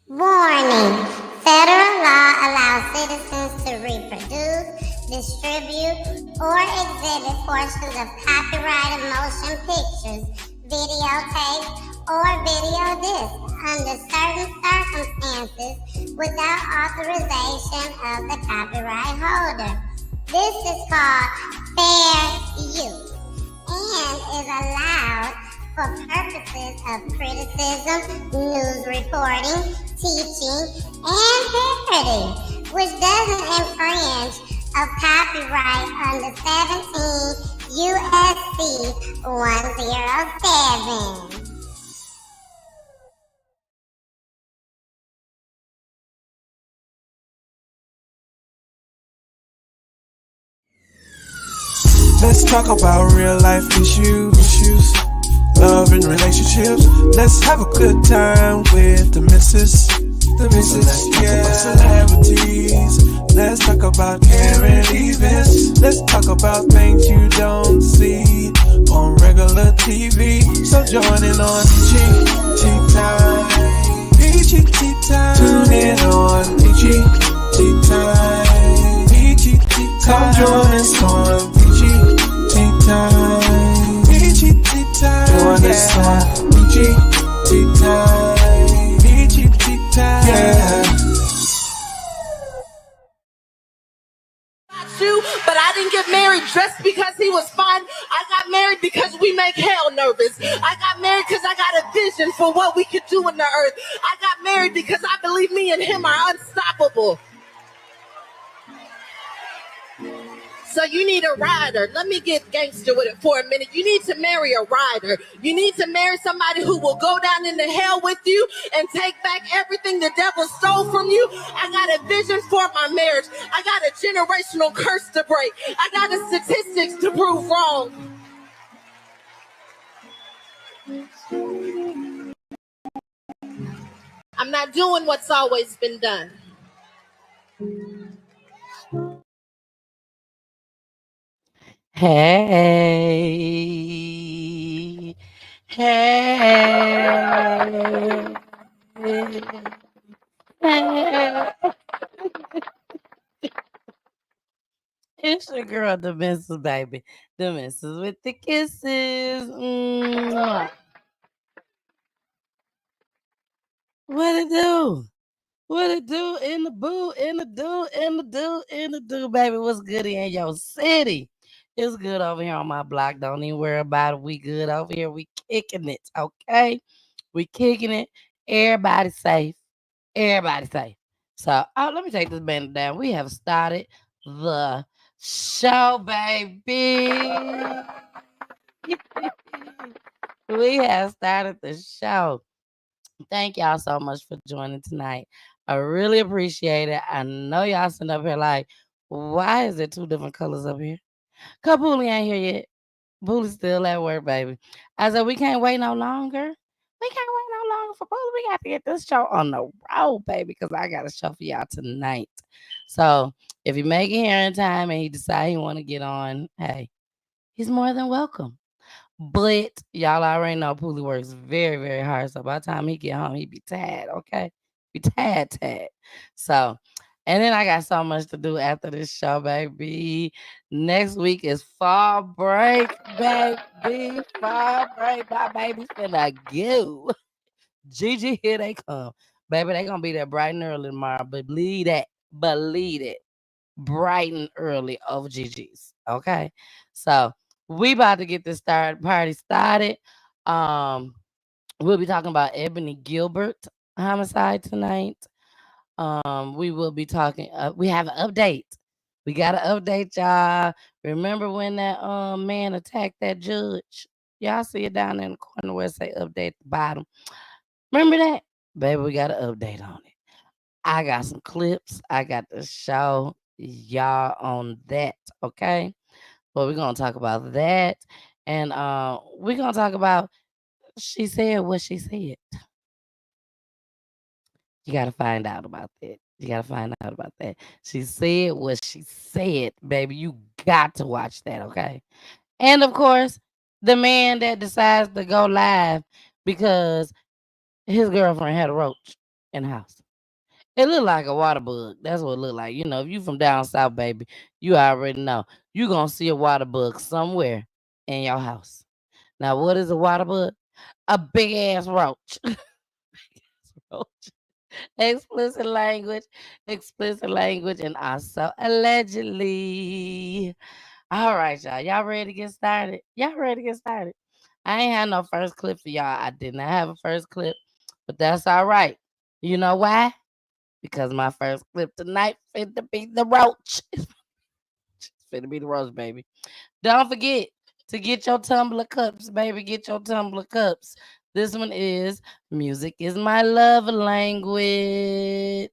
Warning. Federal law allows citizens to reproduce, distribute, or exhibit portions of copyrighted motion pictures, videotapes, or video discs under certain circumstances without authorization of the copyright holder. This is called fair use and is allowed for purposes of criticism, news reporting, teaching, and parody, which doesn't infringe of copyright under 17 USC 107. Let's talk about real life issues, love and relationships. Let's have a good time with the missus, yeah. Let's talk about celebrities. Let's talk about current events. Let's talk about things you don't see on regular TV. So join in on PGT time. PGT time. Tune in on PGT time. PGT time. Come join us on PGT time. PGT time. Join us on PGT time. PGT time. Yeah. But I didn't get married just because he was fine. I got married because we make hell nervous. I got married because I got a vision for what we could do in the earth. I got married because I believe me and him are unstoppable. So you need a rider. Let me get gangster with it for a minute. You need to marry a rider. You need to marry somebody who will go down into hell with you and take back everything the devil stole from you. I got a vision for my marriage. I got a generational curse to break. I got the statistics to prove wrong. I'm not doing what's always been done. Hey, hey, hey. It's your girl, the missus, baby. The missus with the kisses. Mwah. What it do? What it do in the boo, in the do, in the do, in the do, baby? What's good in your city? It's good over here on my block. Don't even worry about it. We good over here. We kicking it, okay? We kicking it. Everybody safe. Everybody safe. So, let me take this banner down. We have started the show, baby. We have started the show. Thank y'all so much for joining tonight. I really appreciate it. I know y'all sitting up here like, why is there two different colors up here? Kapuli ain't here yet. Pooley's still at work, baby. I said, we can't wait no longer. We can't wait no longer for Pooley. We got to get this show on the road, baby, because I got a show for y'all tonight. So if you make it here in time and he decide he want to get on, hey, he's more than welcome. But y'all already know Poolie works very, very hard. So by the time he get home, he be tired, okay? Be tired. So, and then I got so much to do after this show, baby. Next week is fall break, baby. Fall break. My baby's finna go. Gigi, here they come. Baby, they gonna be there bright and early tomorrow. But believe that. Believe it. Bright and early over Gigi's. Okay. So we about to get this party started. Um, we'll be talking about Ebonie Gilbert homicide tonight. We will be talking. We have an update. We got to update y'all. Remember when that man attacked that judge? Y'all see it down in the corner where it say update at the bottom. Remember that? Baby, we got an update on it. I got some clips. I got to show y'all on that. Okay. Well, we're gonna talk about that. And we're gonna talk about she said what she said. You gotta find out about that. You gotta find out about that. She said what she said, baby. You got to watch that, okay? And of course, the man that decides to go live because his girlfriend had a roach. in the house. It look like a water bug. That's what it look like. If you from down south, baby, you already know. You gonna see a water bug somewhere in your house. Now, what is a water bug? A big ass roach. Roach. Explicit language, and also allegedly. All right, y'all. Y'all ready to get started? Y'all ready to get started? I ain't had no first clip for y'all. I did not have a first clip, but that's all right. You know why? Because my first clip tonight finna be the roach. It's finna be the roach, baby. Don't forget to get your tumbler cups, baby. Get your tumbler cups. This one is music is my love language.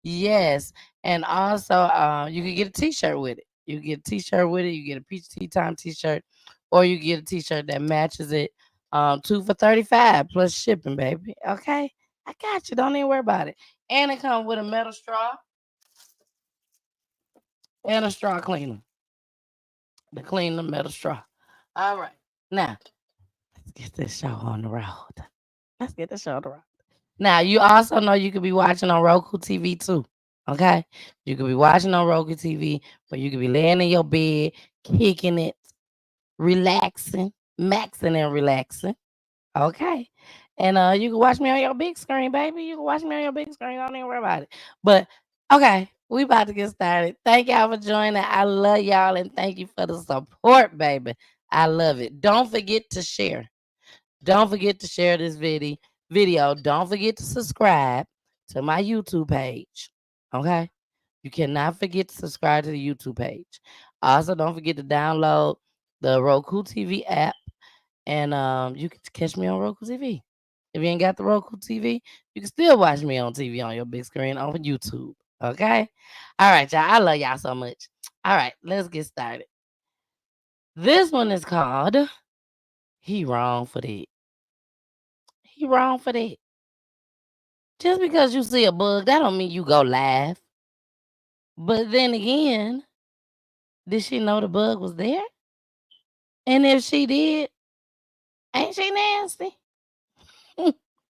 Yes. And also, you can get a t-shirt with it. You get a t-shirt with it. You get a Peach Tea Time t-shirt, or you get a t-shirt that matches it. 2 for $35 plus shipping, baby. Okay. I got you. Don't even worry about it. And it comes with a metal straw and a straw cleaner to clean the metal straw. All right. Now, let's get this show on the road. Let's get this show on the road. Now, you also know you could be watching on Roku TV too. Okay? You could be watching on Roku TV, but you could be laying in your bed, kicking it, relaxing, maxing and relaxing. Okay. And you can watch me on your big screen, baby. You can watch me on your big screen. Don't even worry about it. But okay, we about to get started. Thank y'all for joining. I love y'all and thank you for the support, baby. I love it. Don't forget to share. Don't forget to share this video. Don't forget to subscribe to my YouTube page. Okay? You cannot forget to subscribe to the YouTube page. Also, don't forget to download the Roku TV app, and you can catch me on Roku TV. If you ain't got the Roku TV, you can still watch me on TV on your big screen on YouTube. Okay? All right, y'all. I love y'all so much. All right, let's get started. This one is called He Wrong for That. He wrong for that. Just because you see a bug, that don't mean you go laugh. But then again, did she know the bug was there? And if she did, ain't she nasty?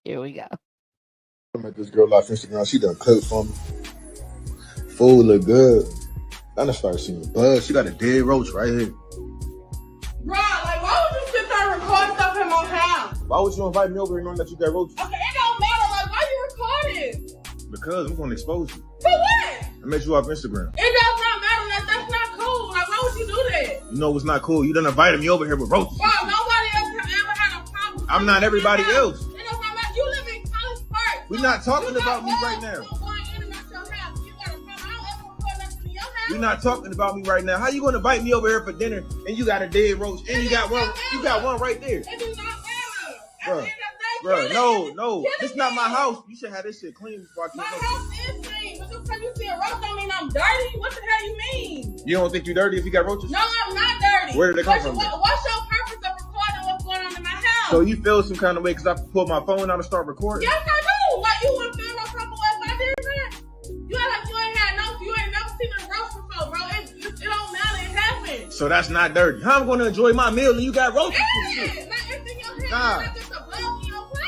Here we go. I met this girl off Instagram. She done cooked for me. Food look good. I done started seeing bugs. She got a dead roach right here. Bro, like, why would you sit there and record stuff in my house? Why would you invite me over here knowing that you got roaches? Okay, it don't matter. Like, why you recording? Because I'm gonna expose you. For what? I met you off Instagram. It does not matter. Like, that's not cool. Like, why would you do that? You know what's not cool? You done invited me over here with roaches. Bro, nobody else have ever had a problem. I'm not everybody else. It does not matter. You live in College Park. We're not talking about me right now. We're not talking about me right now. How you gonna invite me over here for dinner and you got a dead roach and you got one right there? It does not Bro, matter. no. This not my house. You should have this shit clean before I My keep house is clean, but just because you see a roach don't mean I'm dirty. What the hell you mean? You don't think you dirty if you got roaches? No, I'm not dirty. Where did they come from? What's your purpose of recording what's going on in my house? So you feel some kind of way because I pulled my phone out and start recording? Yes, I do. Like, you wouldn't feel no type of way if I did that. You act like you ain't never seen a roach before, bro. It don't matter. It happened. So that's not dirty. How I'm gonna enjoy my meal and you got roaches? Yeah, like, it's in your head. Nah. Not just a bug in your place.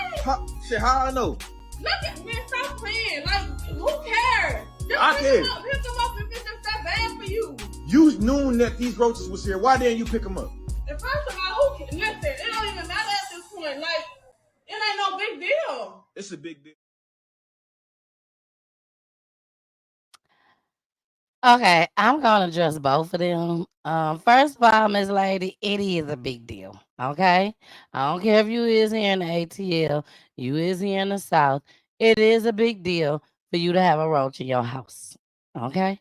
How I know? Look at me, stop playing. Like, who cares? Just I care. Pick them up if it's just that bad for you. You knew that these roaches was here. Why didn't you pick them up? And first of all, listen, it don't even matter at this point. Like, it ain't no big deal. It's a big deal. Okay, I'm gonna address both of them. First of all, Miss Lady, it is a big deal. Okay, I don't care if you is here in the ATL, you is here in the South. It is a big deal for you to have a roach in your house. Okay,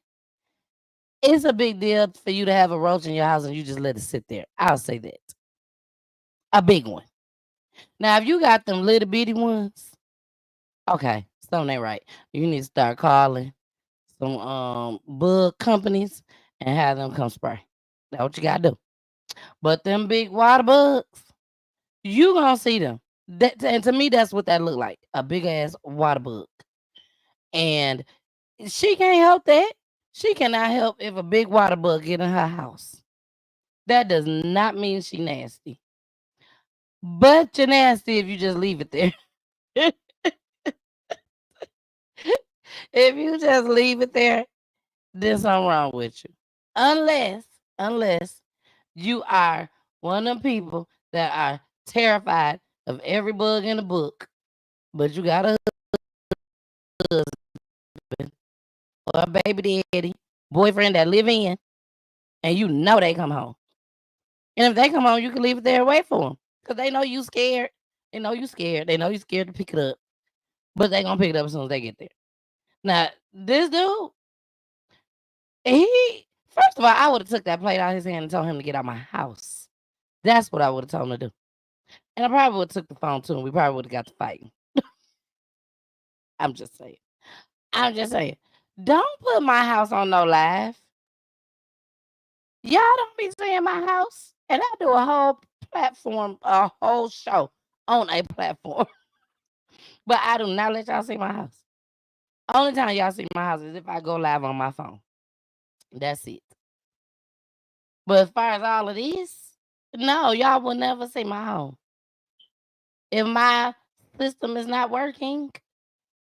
it's a big deal for you to have a roach in your house and you just let it sit there. I'll say that. A big one. Now, if you got them little bitty ones, okay, something ain't right. You need to start calling some bug companies and have them come spray. That's what you gotta do. But them big water bugs, you gonna see them. And to me, that's what that look like. A big ass water bug. And she can't help that. She cannot help if a big water bug get in her house. That does not mean she nasty. But you're nasty if you just leave it there. If you just leave it there, there's something wrong with you. Unless you are one of them people that are terrified of every bug in the book, but you got a husband or a baby daddy, boyfriend that live in, and you know they come home. And if they come home, you can leave it there and wait for them. Because they know you scared. They know you scared. They know you scared to pick it up. But they going to pick it up as soon as they get there. Now, this dude, first of all, I would have took that plate out of his hand and told him to get out of my house. That's what I would have told him to do. And I probably would have took the phone too, and we probably would have got to fighting. I'm just saying. Don't put my house on no live. Y'all don't be seeing my house. And I do a whole platform, a whole show on a platform. But I do not let y'all see my house. Only time y'all see my house is if I go live on my phone. That's it. But as far as all of this, no, y'all will never see my home. If my system is not working,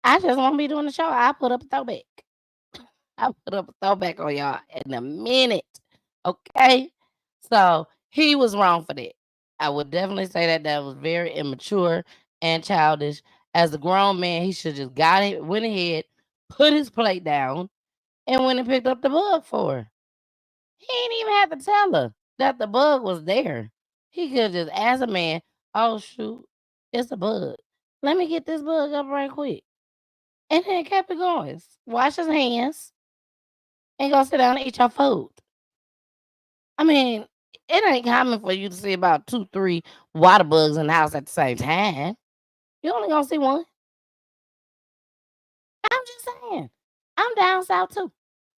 I just won't be doing the show. I'll put up a throwback. I'll put up a throwback on y'all in a minute. Okay? So he was wrong for that. I would definitely say that was very immature and childish. As a grown man, he should just went ahead, put his plate down, and went and picked up the bug for her. He ain't even have to tell her that the bug was there. He could just ask a man, oh shoot, it's a bug. Let me get this bug up right quick. And then kept it going. Wash his hands and go sit down and eat your food. I mean, it ain't common for you to see about 2-3 water bugs in the house at the same time. You only gonna see one. I'm just saying. I'm down south too.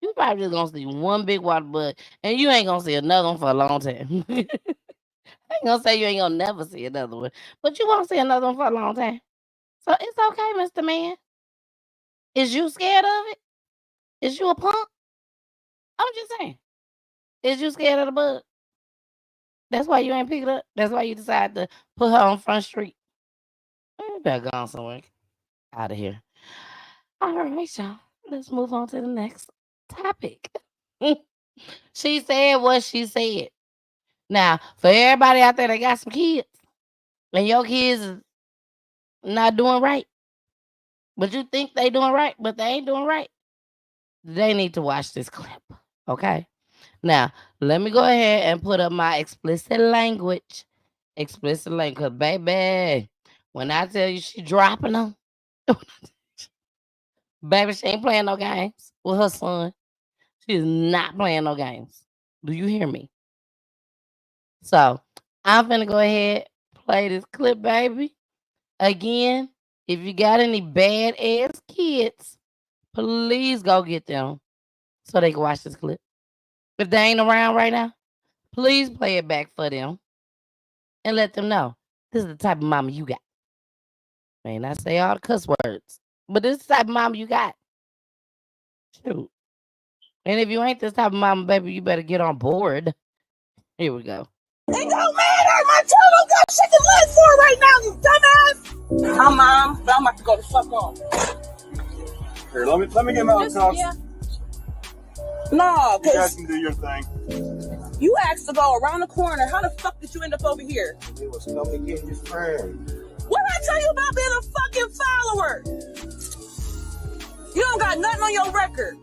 You probably just gonna see one big water bug, and you ain't gonna see another one for a long time. I ain't gonna say you ain't gonna never see another one, but you won't see another one for a long time. So it's okay, Mr. Man. Is you scared of it? Is you a punk? I'm just saying. Is you scared of the bug? That's why you ain't pick it up. That's why you decided to put her on Front Street. You better go on somewhere. Out of here. All right, y'all. Let's move on to the next topic. She said what she said. Now, for everybody out there that got some kids, and your kids is not doing right, but you think they doing right, but they ain't doing right, they need to watch this clip. Okay? Now, let me go ahead and put up my explicit language. Explicit language. Because, baby, when I tell you she dropping them, baby, she ain't playing no games with her son. She is not playing no games. Do you hear me? So, I'm finna go ahead, play this clip, baby. Again, if you got any bad-ass kids, please go get them so they can watch this clip. If they ain't around right now, please play it back for them and let them know this is the type of mama you got. May not say all the cuss words, but this is the type of mama you got. Shoot. And if you ain't this type of mama, baby, you better get on board. Here we go. It don't matter. My child don't got shit to live for right now, you dumbass. My mom, but I'm about to go the fuck on. Here, let me get my own cups. Yeah. No, You guys cause can do your thing. you asked to go around the corner. How the fuck did you end up over here? He was coming to get his friend. What did I tell you about being a fucking follower? You don't got nothing on your record.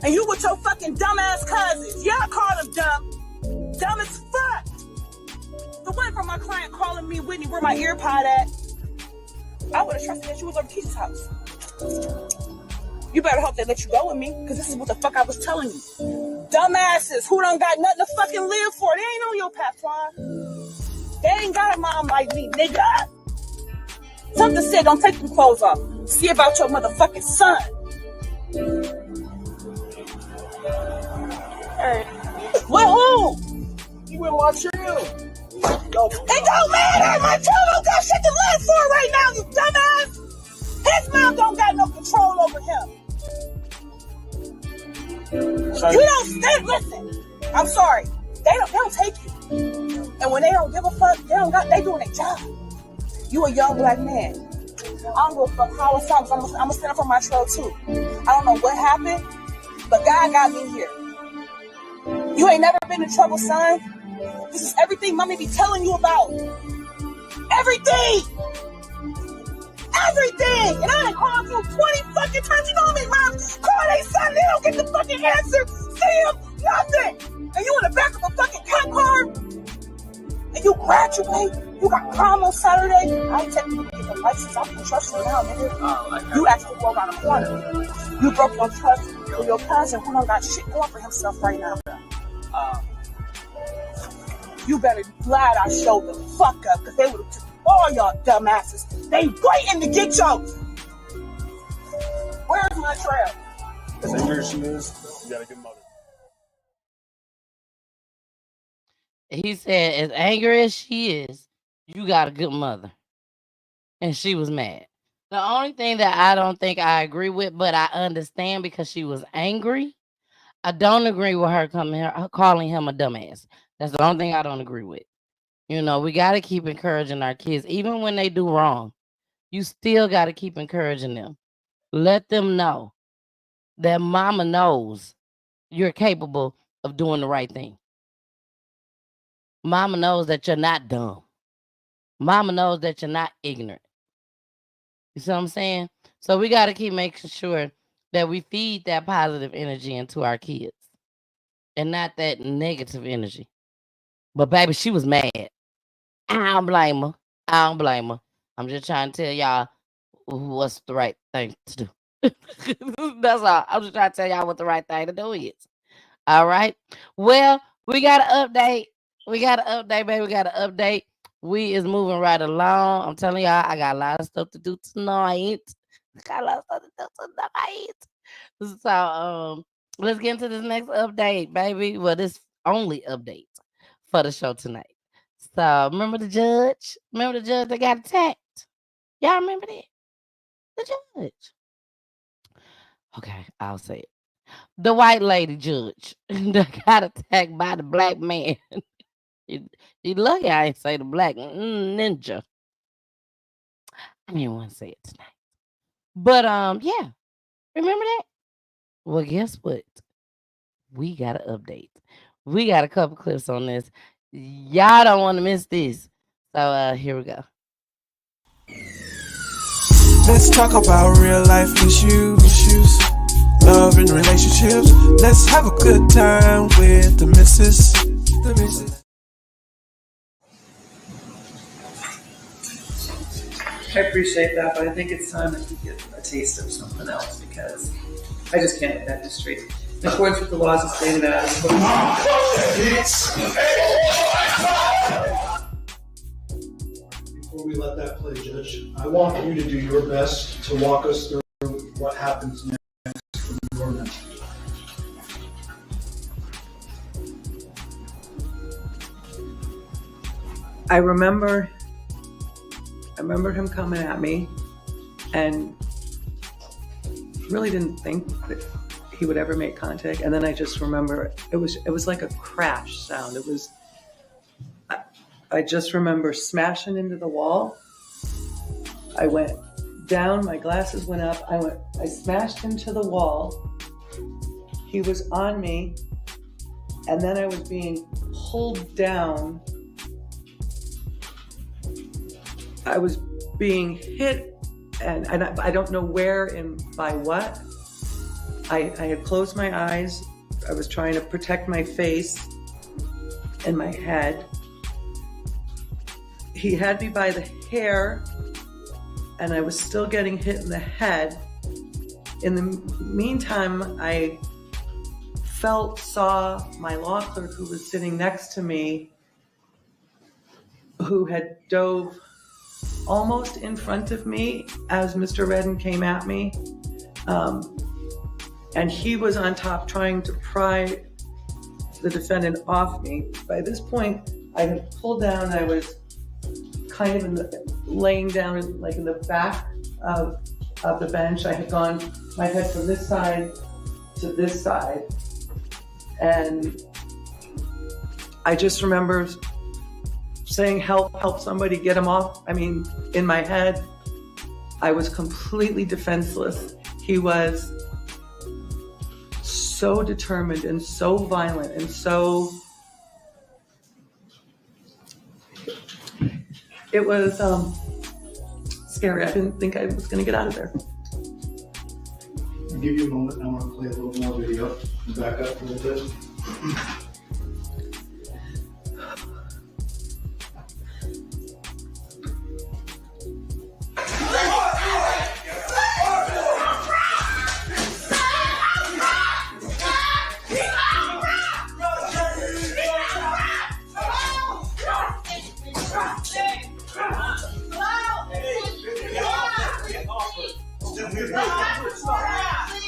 And you with your fucking dumbass cousins. Yeah, I call them dumb. Dumb as fuck. The one from my client calling me, Whitney, where my earpod at? I would have trusted that you was over Keith's house. You better hope they let you go with me, because this is what the fuck I was telling you. Dumbasses who don't got nothing to fucking live for. They ain't on your path, They ain't got a mom like me, nigga. Something said, don't take them clothes off. See about your motherfucking son. Hey. Well, who? You with my child. It don't matter. My child don't got shit to live for right now, you dumbass. His mom don't got no control over him. You don't stay. Listen, I'm sorry. They don't take you. And when they don't give a fuck, they doing their job. You a young black man. I don't give a fuck how it sounds. I'm gonna stand up for my trail too. I don't know what happened, but God got me here. You ain't never been in trouble, son. This is everything mommy be telling you about. Everything! Everything! And I done called you 20 fucking times. You know how many moms call their son, they don't get the fucking answer. See him? Nothing! And you in the back of a fucking cop car? And you graduate? You got prom on Saturday? I ain't taking you to get the license. I can trust you now, nigga. You asked to go around the corner. You broke your trust with your cousin who don't got shit going for himself right now. You better be glad I showed the fuck up, because they would have took all y'all dumbasses. They waiting to get yours. Where's my trail? Is that here she is? You got a good mother. He said, as angry as she is, you got a good mother. And she was mad. The only thing that I don't think I agree with, but I understand because she was angry, I don't agree with her calling him a dumbass. That's the only thing I don't agree with. You know, we got to keep encouraging our kids. Even when they do wrong, you still got to keep encouraging them. Let them know that mama knows you're capable of doing the right thing. Mama knows that you're not dumb. Mama knows that you're not ignorant. You see what I'm saying? So we got to keep making sure that we feed that positive energy into our kids and not that negative energy. But baby, she was mad. I don't blame her. I don't blame her. I'm just trying to tell y'all what's the right thing to do. That's all. I'm just trying to tell y'all what the right thing to do is. All right. Well, we got an update. We got an update, baby. We got an update. We is moving right along. I'm telling y'all, I got a lot of stuff to do tonight. So let's get into this next update, baby. Well, this only update for the show tonight. So remember the judge? Remember the judge that got attacked? Y'all remember that? The judge. Okay, I'll say it. The white lady judge that got attacked by the black man. You lucky I ain't say the black ninja. I didn't want to say it tonight. But yeah. Remember that? Well, guess what? We got an update. We got a couple clips on this. Y'all don't want to miss this. So here we go. Let's talk about real life issues, love and relationships. Let's have a good time with the missus. I appreciate that, but I think it's time that we get a taste of something else because I just can't let that just straight. In accordance with the laws of the state of Before we let that play, Judge, I want you to do your best to walk us through what happens next from your end. I remember him coming at me and really didn't think that he would ever make contact. And then I just remember it was like a crash sound. I just remember smashing into the wall. I went down, my glasses went up. I smashed into the wall. He was on me, and then I was being pulled down. I was being hit, and I don't know where and by what. I had closed my eyes. I was trying to protect my face and my head. He had me by the hair, and I was still getting hit in the head. In the meantime, I saw my law clerk who was sitting next to me, who had dove almost in front of me as Mr. Redden came at me. And he was on top trying to pry the defendant off me. By this point, I had pulled down. I was kind of laying down in the back of the bench. I had gone my head from this side to this side. And I just remember saying, help somebody get him off. I mean, in my head. I was completely defenseless. He was so determined and so violent and so... It was scary. I didn't think I was going to get out of there. I'll give you a moment. I want to play a little more video and back up a little bit.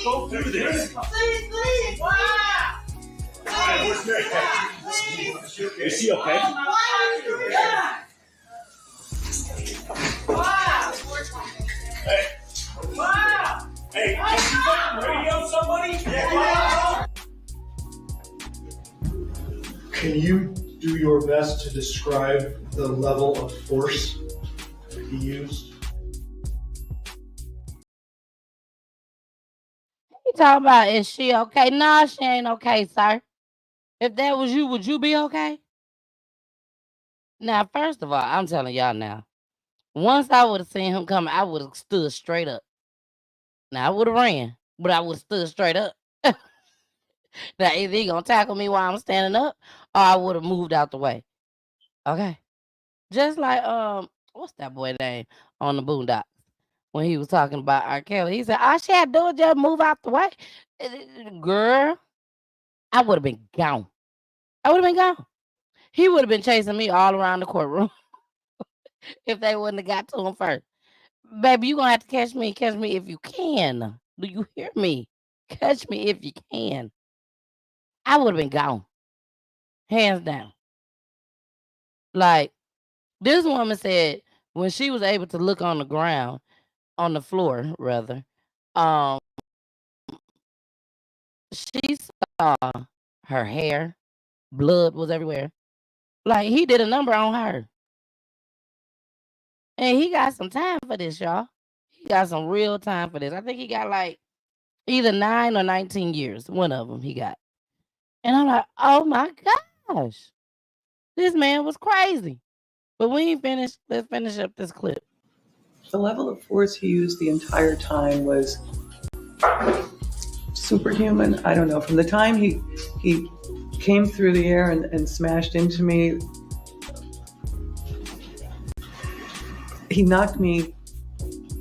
Don't do this. Please. Wow. Hey, where's Mary Kay? Is she okay? Wow. Hey. Wow. Hey, can you fucking radio somebody? Can you do your best to describe the level of force he used? You talking about, is she okay? Nah, she ain't okay, sir. If that was you, would you be okay? Now, first of all, I'm telling y'all now, once I would have seen him coming, I would have stood straight up. Now, I would have ran, but I would have stood straight up. Now, either he gonna tackle me while I'm standing up, or I would have moved out the way. Okay? Just like, what's that boy name on the Boondocks? When he was talking about R. Kelly, he said, all she had to do was just move out the way. Girl, I would have been gone. I would have been gone. He would have been chasing me all around the courtroom if they wouldn't have got to him first. Baby, you gonna have to catch me if you can. Do you hear me? Catch me if you can. I would have been gone. Hands down. Like, this woman said when she was able to look on the ground, on the floor, rather, she saw her hair, blood was everywhere. Like, he did a number on her. And he got some time for this, y'all. He got some real time for this. I think he got like either 9 or 19 years. One of them he got. And I'm like, oh my gosh. This man was crazy. But we ain't finished. Let's finish up this clip. The level of force he used the entire time was superhuman. I don't know. From the time he came through the air and smashed into me, he knocked me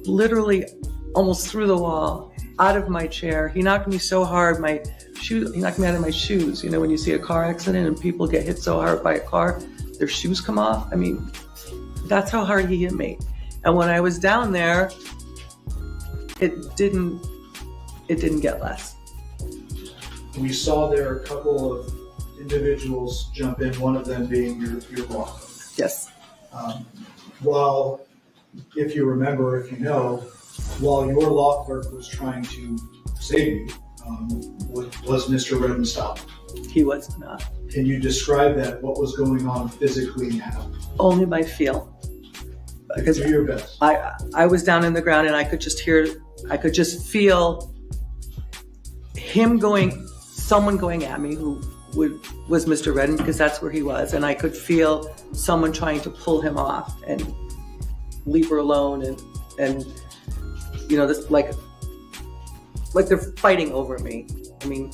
literally almost through the wall, out of my chair. He knocked me so hard, he knocked me out of my shoes. You know, when you see a car accident and people get hit so hard by a car, their shoes come off. I mean, that's how hard he hit me. And when I was down there, it didn't get less. We saw there a couple of individuals jump in, one of them being your law clerk. Yes. While, if you remember, if you know, while your law clerk was trying to save you, was Mr. Redden stopped? He was not. Can you describe that? What was going on physically and how? Only by feel. Because do your best. I was down in the ground and I could just feel someone going at me who was Mr. Redden, because that's where he was. And I could feel someone trying to pull him off and leave her alone. And you know, this like they're fighting over me. I mean,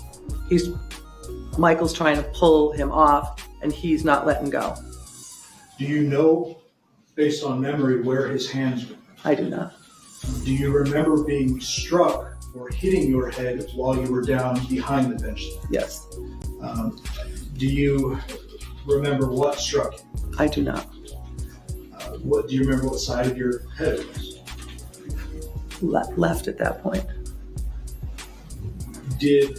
Michael's trying to pull him off and he's not letting go. Do you know, based on memory, where his hands were? I do not. Do you remember being struck or hitting your head while you were down behind the bench? Yes. Do you remember what struck you? I do not. Do you remember what side of your head it was? Left at that point. Did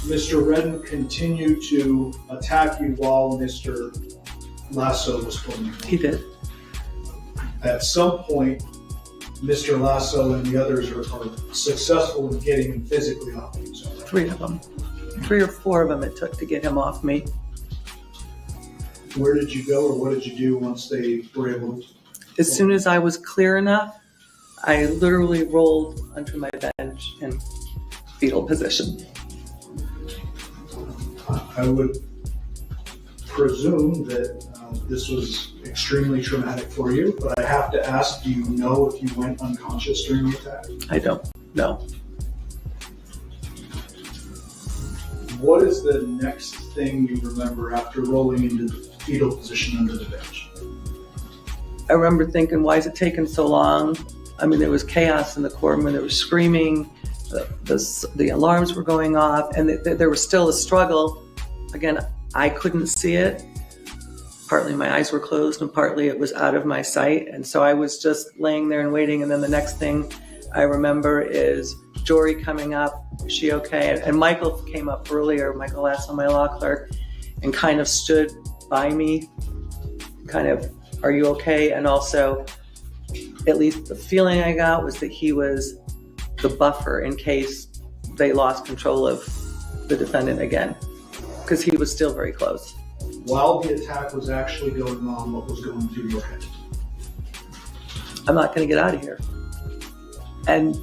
Mr. Redden continue to attack you while Mr. Lasso was pulling you? He did. At some point, Mr. Lasso and the others are successful in getting him physically off you. So. 3 of them. 3 or 4 of them it took to get him off me. Where did you go, or what did you do once they were able to? As soon as I was clear enough, I literally rolled onto my bench in fetal position. I would presume that this was extremely traumatic for you, but I have to ask, do you know if you went unconscious during the attack? I don't know. What is the next thing you remember after rolling into the fetal position under the bench? I remember thinking, why is it taking so long? I mean, there was chaos in the courtroom, there was screaming, the alarms were going off, and there was still a struggle. Again, I couldn't see it. Partly my eyes were closed and partly it was out of my sight. And so I was just laying there and waiting. And then the next thing I remember is Jory coming up. Is she okay? And Michael came up earlier, Michael Lasso, my law clerk, and kind of stood by me, kind of, are you okay? And also, at least the feeling I got was that he was the buffer in case they lost control of the defendant again, because he was still very close. While the attack was actually going on, what was going through your head? I'm not going to get out of here. And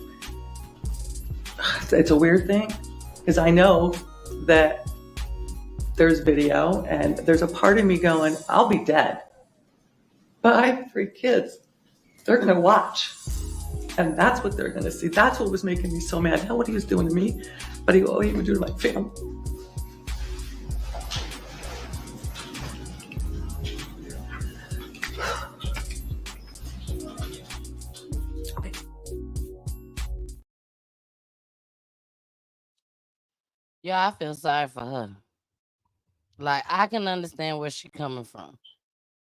it's a weird thing, because I know that there's video and there's a part of me going, I'll be dead. But I have 3 kids. They're going to watch. And that's what they're going to see. That's what was making me so mad. Not what he was doing to me, but what he would do to my family. Yeah, I feel sorry for her. Like, I can understand where she's coming from.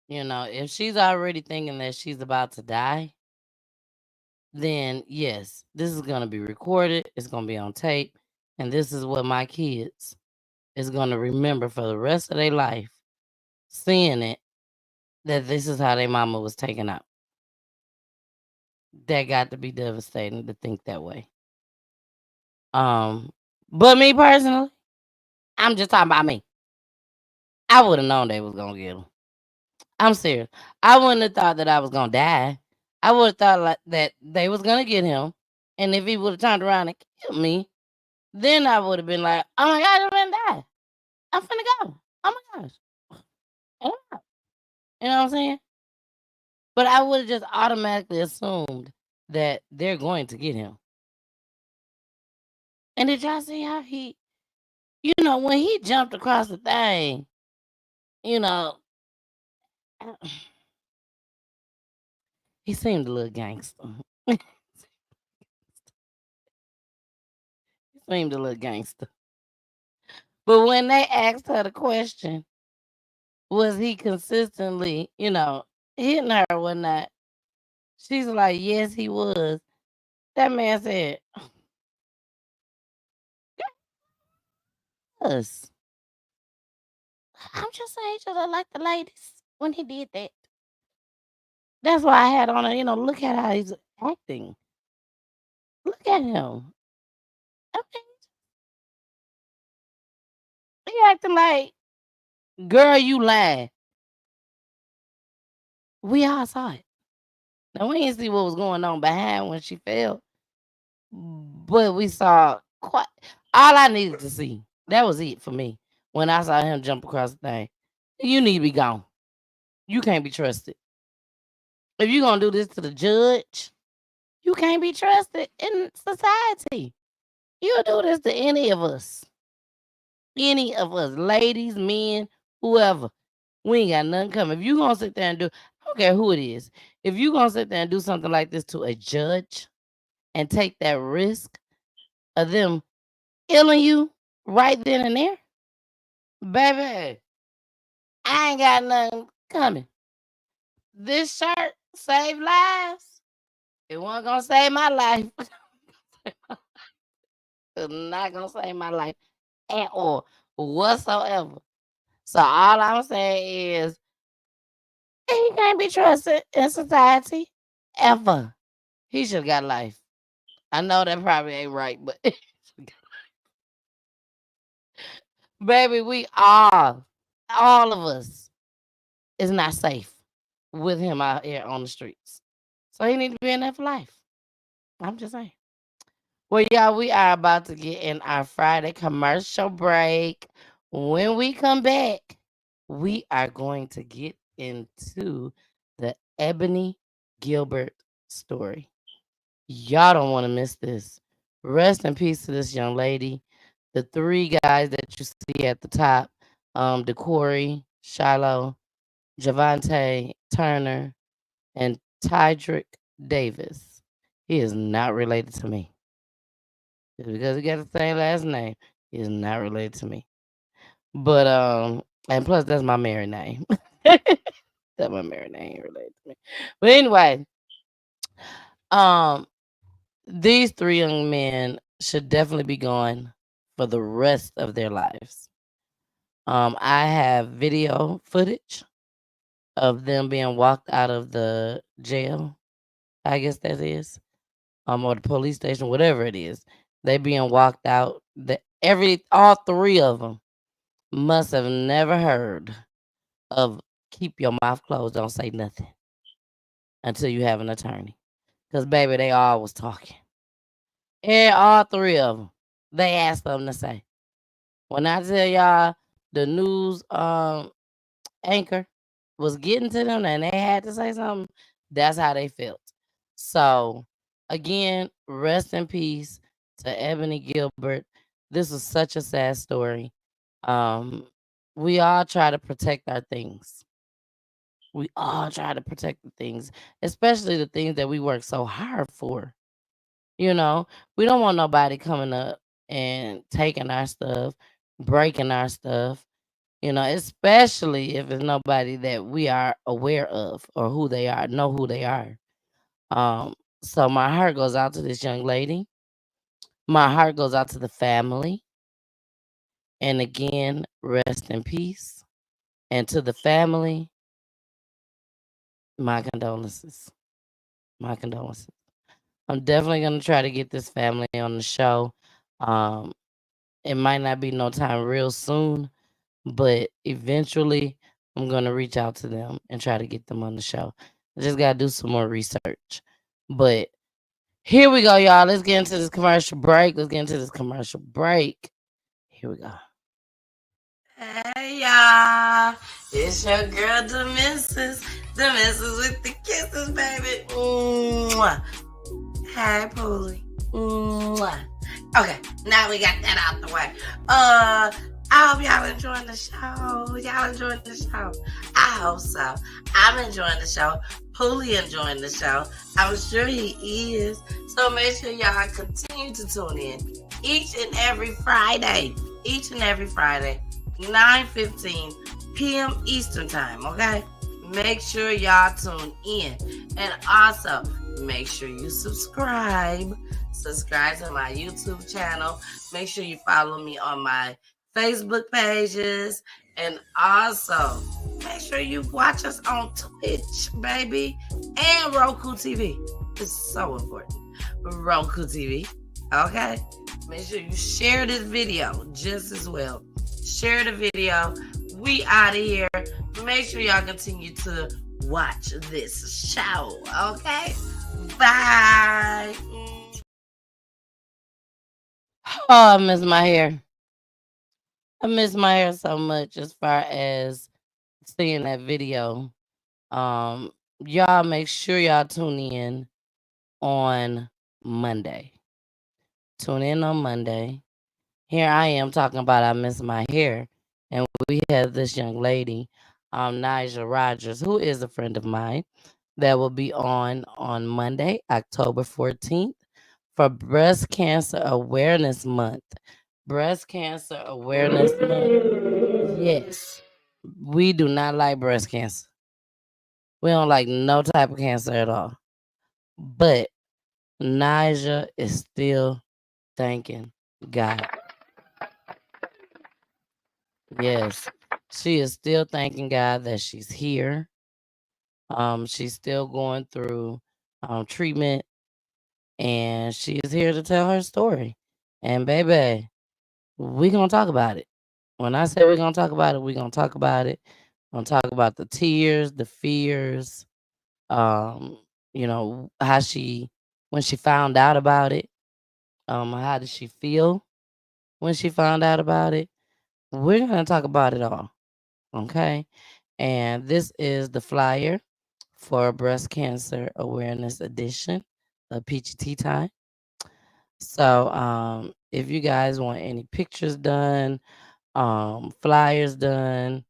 You know, if she's already thinking that she's about to die, then yes, this is going to be recorded. It's going to be on tape. And this is what my kids is going to remember for the rest of their life, seeing it, that this is how their mama was taken out. That got to be devastating to think that way. But me personally, I'm just talking about me. I would have known they was gonna get him. I'm serious. I wouldn't have thought that I was gonna die. I would have thought like that they was gonna get him, and if he would have turned around and killed me, then I would have been like, "Oh my god, I'm gonna die. I'm finna go. Oh my gosh." And I'm out. You know what I'm saying? But I would have just automatically assumed that they're going to get him. And did y'all see how he, when he jumped across the thing, you know, he seemed a little gangster. He seemed a little gangster. But when they asked her the question, was he consistently, hitting her or whatnot? She's like, yes, he was. That man said, yes. I'm just saying he should have liked the ladies when he did that. That's why I had on her, look at how he's acting. Look at him. I mean, he acting like, girl, you lying. We all saw it. Now, we didn't see what was going on behind when she fell, but we saw quite all I needed to see. That was it for me. When I saw him jump across the thing, you need to be gone. You can't be trusted. If you're going to do this to the judge, you can't be trusted in society. You'll do this to any of us. Any of us, ladies, men, whoever. We ain't got nothing coming. If you going to sit there and do, I don't care who it is. If you going to sit there and do something like this to a judge and take that risk of them killing you right then and there, baby, I ain't got nothing coming. This shirt saved lives. It wasn't going to save my life. It's not going to save my life at all, whatsoever. So all I'm saying is, he can't be trusted in society ever. He should have got life. I know that probably ain't right, but baby, we all of us is not safe with him out here on the streets. So he need to be in there for life. I'm just saying. Well, y'all, we are about to get in our Friday commercial break. When we come back, we are going to get into the Ebonie Gilbert story. Y'all don't want to miss this. Rest in peace to this young lady. The three guys that you see at the top, DeCorey, Shiloh, Javante Turner, and Tydrick Davis. He is not related to me. Just because he got the same last name, he is not related to me. But and plus that's my married name. That's my married name, ain't related to me. But anyway, um, these three young men should definitely be gone for the rest of their lives. I have video footage of them being walked out of the jail. I guess that is, or the police station, whatever it is. They being walked out. All three of them must have never heard of keep your mouth closed, don't say nothing until you have an attorney. Cause baby, they all was talking. And all three of them, they asked them to say. When I tell y'all the news anchor was getting to them and they had to say something, that's how they felt. So again, rest in peace to Ebonie Gilbert. This was such a sad story. We all try to protect our things. We all try to protect the things, especially the things that we work so hard for. You know, we don't want nobody coming up and taking our stuff, breaking our stuff, especially if it's nobody that we are aware of or who they are, know who they are. So my heart goes out to this young lady. My heart goes out to the family. And again, rest in peace. And to the family, my condolences. My condolences. I'm definitely gonna try to get this family on the show. Um, it might not be no time real soon, but eventually I'm gonna reach out to them and try to get them on the show. I just gotta do some more research. But here we go, y'all. Let's get into this commercial break. Here we go. Hey y'all, it's your girl the missus with the kisses, baby. Mwah. Hey, Poolie. Mwah. Okay, now we got that out the way. I hope y'all enjoying the show. I hope so. I'm enjoying the show. Poolie enjoying the show. I'm sure he is. So make sure y'all continue to tune in each and every Friday. 9:15 p.m. Eastern Time, okay? Make sure y'all tune in. And also, make sure you subscribe. Subscribe to my YouTube channel. Make sure you follow me on my Facebook pages. And also, make sure you watch us on Twitch, baby. And Roku TV. It's so important. Roku TV, okay? Make sure you share this video just as well. Share the video. We out of here. Make sure y'all continue to watch this show. Okay? Bye. Oh, I miss my hair. I miss my hair so much as far as seeing that video. Y'all make sure y'all tune in on Monday. Tune in on Monday. Here I am talking about I miss my hair. And we have this young lady, Nigel Rogers, who is a friend of mine, that will be on Monday, October 14th, for Breast Cancer Awareness Month. Breast Cancer Awareness Month. Yes. We do not like breast cancer. We don't like no type of cancer at all. But Nigel is still thanking God. Yes, she is still thanking God that she's here. She's still going through treatment, and she is here to tell her story. And baby, we're gonna talk about it. When I say we're gonna talk about it, we're gonna talk about it. We're gonna talk about the tears, the fears, how she when she found out about it. How did she feel when she found out about it? We're gonna talk about it all. Okay. And this is the flyer for Breast Cancer Awareness Edition of Peachy Tea Time. So if you guys want any pictures done, flyers done,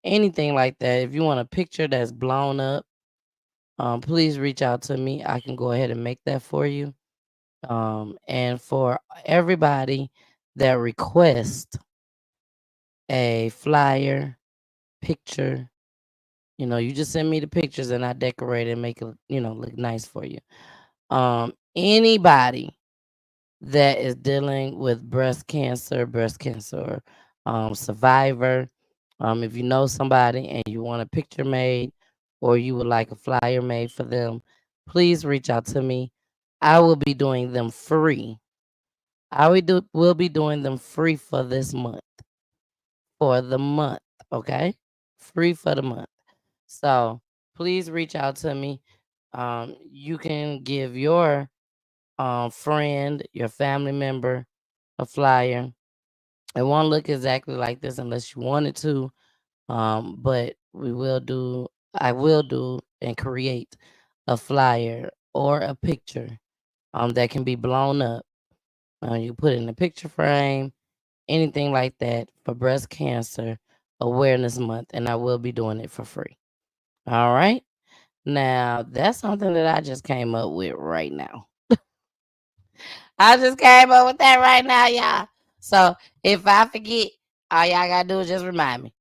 anything like that, if you want a picture that's blown up, please reach out to me. I can go ahead and make that for you. And for everybody that requests a flyer, picture, you just send me the pictures and I decorate it and make it, look nice for you. Anybody that is dealing with breast cancer survivor, if you know somebody and you want a picture made or you would like a flyer made for them, please reach out to me. I will be doing them free. Will be doing them free for this month. For the month, okay? Free for the month. So please reach out to me. You can give your friend, your family member, a flyer. It won't look exactly like this unless you want it to. But I will do and create a flyer or a picture that can be blown up. You put it in a picture frame, anything like that for Breast Cancer Awareness Month, and I will be doing it for free. All right. Now, that's something that I just came up with right now. I just came up with that right now, y'all. So if I forget, all y'all gotta do is just remind me.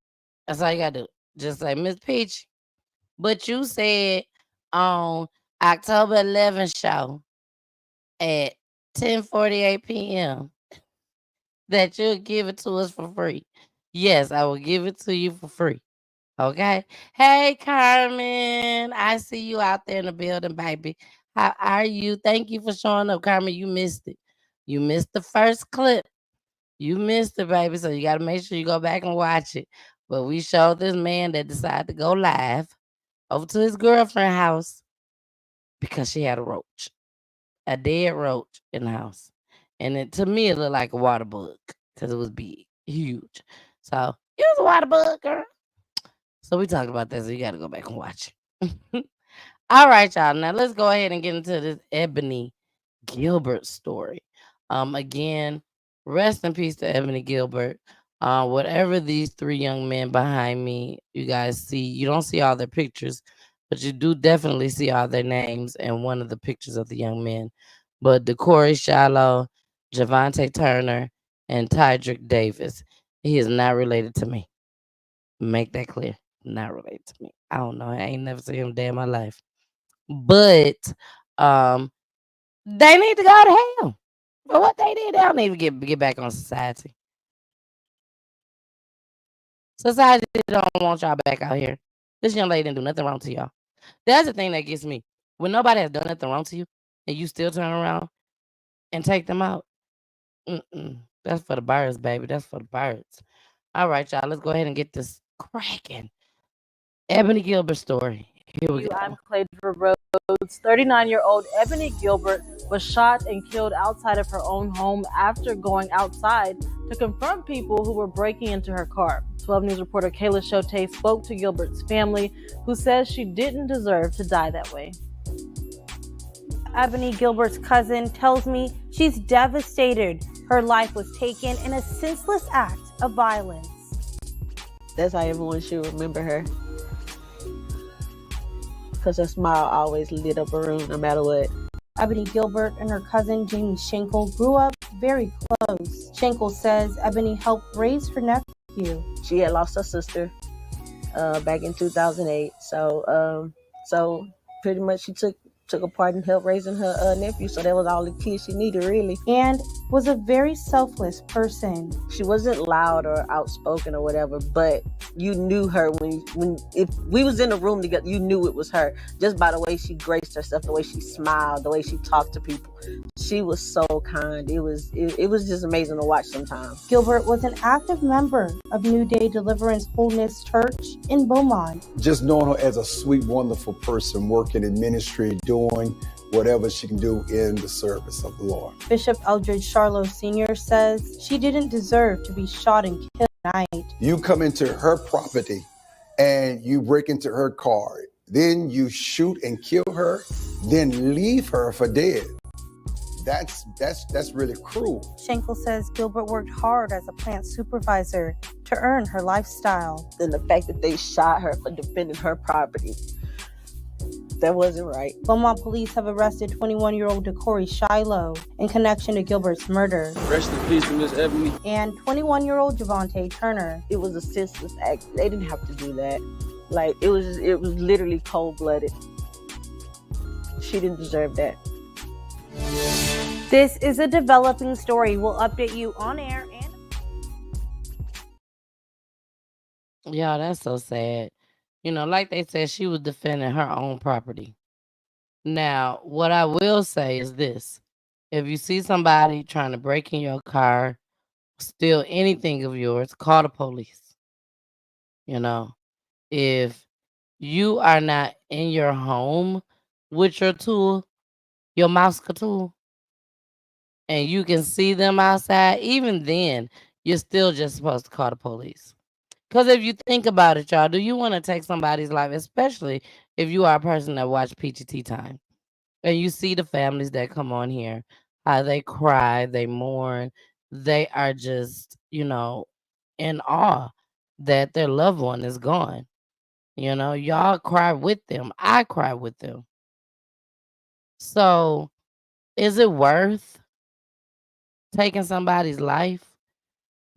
That's all you gotta do. Just say, Miss Peach, but you said on October 11th show at 10:48 p.m. that you'll give it to us for free. Yes, I will give it to you for free. Okay. Hey, Carmen. I see you out there in the building, baby. How are you? Thank you for showing up, Carmen. You missed it. You missed the first clip. You missed it, baby. So you got to make sure you go back and watch it. But we showed this man that decided to go live over to his girlfriend's house because she had a roach, a dead roach in the house. And to me, it looked like a water bug because it was big, huge. So it was a water bug, girl. So we talked about that, so you got to go back and watch it. All right, y'all. Now let's go ahead and get into this Ebonie Gilbert story. Again, rest in peace to Ebonie Gilbert. Whatever these three young men behind me, you guys see, you don't see all their pictures, but you do definitely see all their names and one of the pictures of the young men. But DeCorey Shallow, Javante Turner, and Tydrick Davis. He is not related to me. Make that clear. Not related to me. I don't know. I ain't never seen him a day in my life. But they need to go to hell. For what they did, they don't need to get back on society. Society don't want y'all back out here. This young lady didn't do nothing wrong to y'all. That's the thing that gets me. When nobody has done nothing wrong to you and you still turn around and take them out, that's for the birds, baby. That's for the birds. All right, y'all. Let's go ahead and get this cracking. Ebonie Gilbert story. Here we go. I'm Claydra Rhodes. 39-year-old Ebonie Gilbert was shot and killed outside of her own home after going outside to confront people who were breaking into her car. 12 News reporter Kayla Shote spoke to Gilbert's family, who says she didn't deserve to die that way. Ebonie Gilbert's cousin tells me she's devastated. Her life was taken in a senseless act of violence. That's how everyone should remember her. Because her smile always lit up a room no matter what. Ebonie Gilbert and her cousin Jamie Schenkel grew up very close. Schenkel says Ebonie helped raise her nephew. She had lost her sister back in 2008. So pretty much she took a part in help raising her nephew. So that was all the kids she needed, really. And was a very selfless person. She wasn't loud or outspoken or whatever, but you knew her if we was in a room together, you knew it was her just by the way she graced herself, the way she smiled, the way she talked to people. She was so kind. It was just amazing to watch sometimes. Gilbert was an active member of New Day Deliverance Wholeness Church in Beaumont. Just knowing her as a sweet, wonderful person, working in ministry, doing whatever she can do in the service of the Lord. Bishop Eldridge Charlo Sr. says she didn't deserve to be shot and killed tonight. You come into her property and you break into her car, then you shoot and kill her, then leave her for dead. That's really cruel. Schenkel says Gilbert worked hard as a plant supervisor to earn her lifestyle. And the fact that they shot her for defending her property, that wasn't right. Beaumont police have arrested 21-year-old DeCorey Shiloh in connection to Gilbert's murder. Rest in peace, Miss Ebonie. And 21-year-old Javante Turner. It was a senseless act. They didn't have to do that. Like, it was literally cold-blooded. She didn't deserve that. This is a developing story. We'll update you on air and... Yeah, that's so sad. You know, like they said, she was defending her own property. Now, what I will say is this. If you see somebody trying to break in your car, steal anything of yours, call the police. You know, if you are not in your home with your tool, your Mosca tool, and you can see them outside, even then, you're still just supposed to call the police. Because if you think about it, y'all, do you want to take somebody's life, especially if you are a person that watch PGT Time, and you see the families that come on here, how they cry, they mourn, they are just, you know, in awe that their loved one is gone. You know, y'all cry with them. I cry with them. So, is it worth taking somebody's life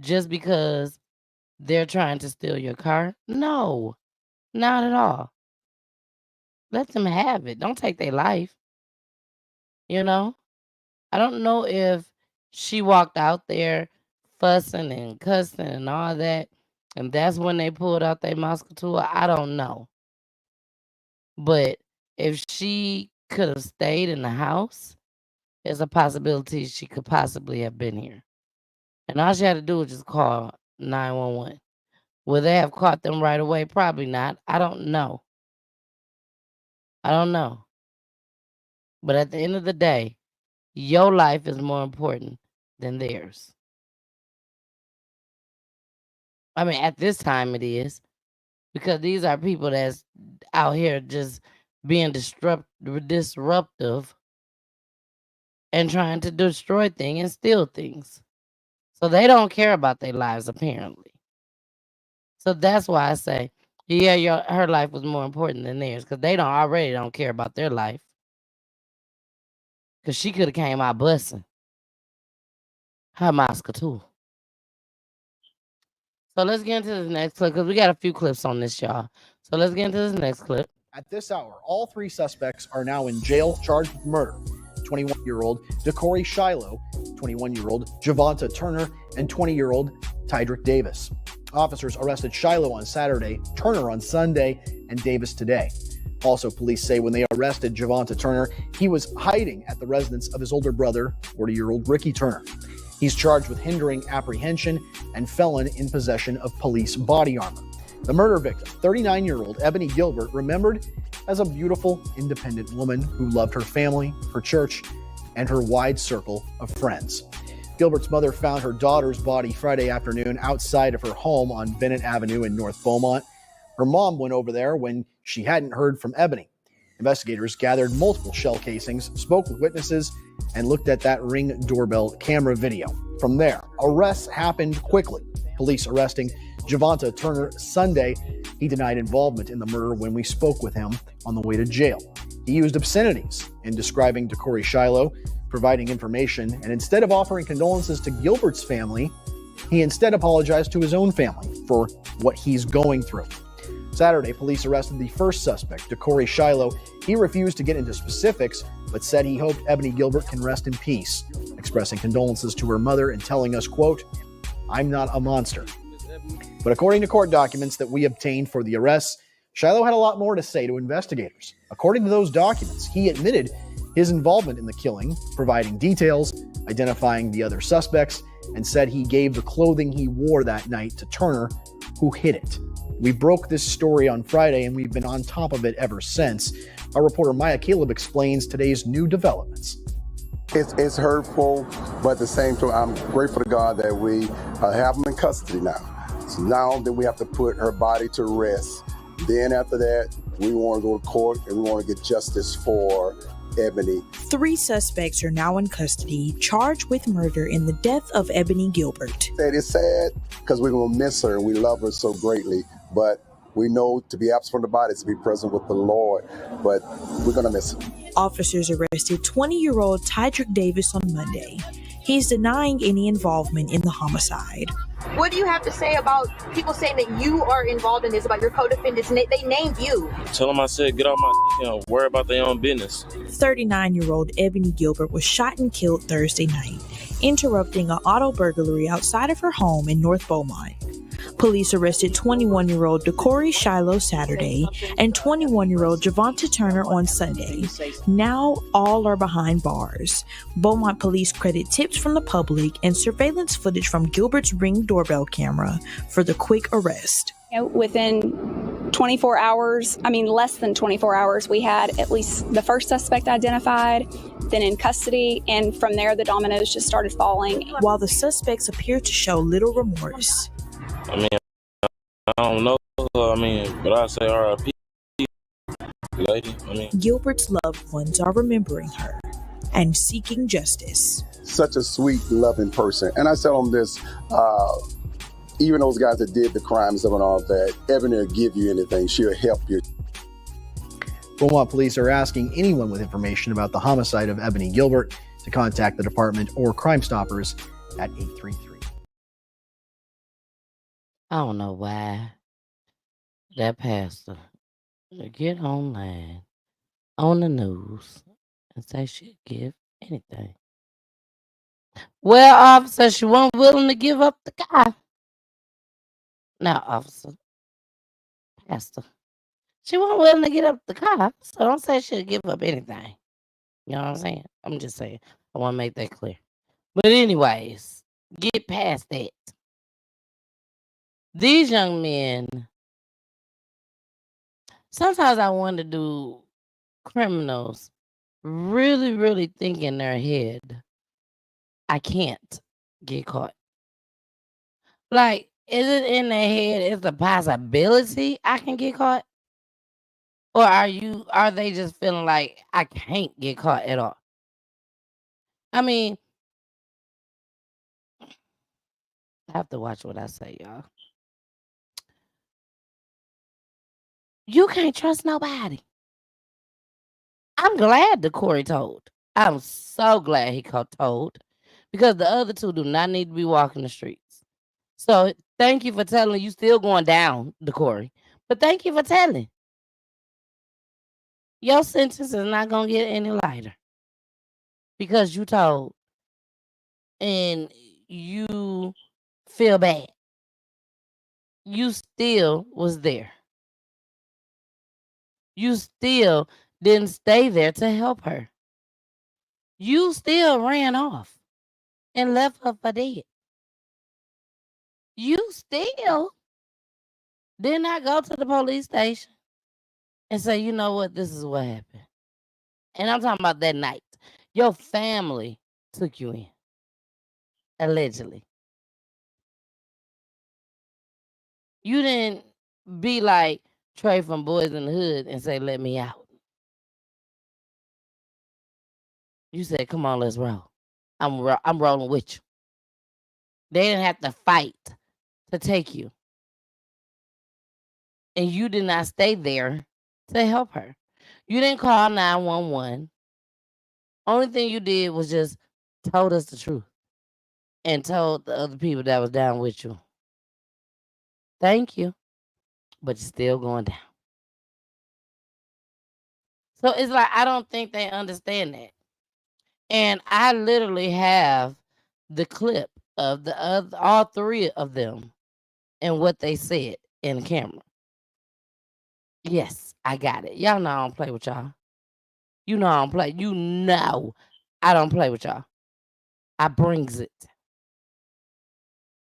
just because they're trying to steal your car? No, not at all. Let them have it. Don't take their life. You know, I don't know if she walked out there fussing and cussing and all that, and that's when they pulled out their Mosca tool. I don't know. But if she could have stayed in the house, there's a possibility she could possibly have been here. And all she had to do was just call 911. Will they have caught them right away? Probably not. I don't know. But at the end of the day, your life is more important than theirs. I mean, at this time it is. Because these are people that's out here just being disruptive and trying to destroy things and steal things. So they don't care about their lives, apparently. So that's why I say, yeah, her life was more important than theirs, because they already don't care about their life. Because she could have came out busting her Mosca tool. So let's get into this next clip, because we got a few clips on this, y'all. So let's get into this next clip. At this hour, all three suspects are now in jail charged with murder. 21-year-old DeCorey Shiloh, 21-year-old Javante Turner, and 20-year-old Tydrick Davis. Officers arrested Shiloh on Saturday, Turner on Sunday, and Davis today. Also, police say when they arrested Javante Turner, he was hiding at the residence of his older brother, 40-year-old Ricky Turner. He's charged with hindering apprehension and felon in possession of police body armor. The murder victim, 39-year-old Ebonie Gilbert, remembered as a beautiful, independent woman who loved her family, her church, and her wide circle of friends. Gilbert's mother found her daughter's body Friday afternoon outside of her home on Bennett Avenue in North Beaumont. Her mom went over there when she hadn't heard from Ebonie. Investigators gathered multiple shell casings, spoke with witnesses, and looked at that Ring doorbell camera video. From there, arrests happened quickly. Police arresting Javante Turner Sunday. He denied involvement in the murder when we spoke with him on the way to jail. He used obscenities in describing DeCorey Shiloh, providing information, and instead of offering condolences to Gilbert's family, he instead apologized to his own family for what he's going through. Saturday, police arrested the first suspect, DeCorey Shiloh. He refused to get into specifics, but said he hoped Ebonie Gilbert can rest in peace, expressing condolences to her mother and telling us, quote, "I'm not a monster." But according to court documents that we obtained for the arrests, Shiloh had a lot more to say to investigators. According to those documents, he admitted his involvement in the killing, providing details, identifying the other suspects, and said he gave the clothing he wore that night to Turner who hid it. We broke this story on Friday, and we've been on top of it ever since. Our reporter Maya Caleb explains today's new developments. It's hurtful, but at the same time, I'm grateful to God that we have them in custody now. So now that we have to put her body to rest. Then after that, we want to go to court and we want to get justice for Ebonie. 3 suspects are now in custody, charged with murder in the death of Ebonie Gilbert. It's sad because we're going to miss her and we love her so greatly, but we know to be absent from the body is to be present with the Lord, but we're going to miss her. Officers arrested 20-year-old Tydrick Davis on Monday. He's denying any involvement in the homicide. What do you have to say about people saying that you are involved in this, about your co-defendants? They named you. Tell them I said, get off my worry about their own business. 39-year-old Ebonie Gilbert was shot and killed Thursday night, interrupting an auto burglary outside of her home in North Beaumont. Police arrested 21-year-old DeCorey Shiloh Saturday and 21-year-old Javonta Turner on Sunday. Now all are behind bars. Beaumont police credit tips from the public and surveillance footage from Gilbert's Ring doorbell camera for the quick arrest. Within 24 hours, less than 24 hours, we had at least the first suspect identified, then in custody, and from there the dominoes just started falling. While the suspects appear to show little remorse. I don't know. But I say R.I.P. lady. Gilbert's loved ones are remembering her and seeking justice. Such a sweet, loving person. And I tell them this, even those guys that did the crimes and all that, Ebonie will give you anything. She'll help you. Beaumont police are asking anyone with information about the homicide of Ebonie Gilbert to contact the department or Crime Stoppers at 833. I don't know why that pastor get online on the news and say she'd give anything. Well, officer, she wasn't willing to give up the guy. Now, officer, pastor, she wasn't willing to give up the car, so don't say she'll give up anything. You know what I'm saying? I'm just saying. I want to make that clear. But anyways, get past that. These young men, sometimes I wonder, do criminals really, really think in their head, I can't get caught? Like, is it in their head, it's a possibility I can get caught? Or are they just feeling like I can't get caught at all? I have to watch what I say, y'all. You can't trust nobody. I'm glad the Corey told. I'm so glad he told, because the other two do not need to be walking the streets. So thank you for telling. You still going down, the Corey, but thank you for telling. Your sentence is not gonna get any lighter because you told and you feel bad. You still was there. You still didn't stay there to help her. You still ran off and left her for dead. You still did not go to the police station and say, you know what, this is what happened. And I'm talking about that night. Your family took you in, allegedly. You didn't be like Trey from Boys in the Hood and say, let me out. You said, come on, let's roll. I'm rolling with you. They didn't have to fight to take you. And you did not stay there to help her. You didn't call 911. Only thing you did was just told us the truth and told the other people that was down with you. Thank you. But you're still going down. So it's like, I don't think they understand that. And I literally have the clip of all three of them and what they said in the camera. Yes, I got it. Y'all know I don't play with y'all. You know I don't play. You know I don't play with y'all. I brings it.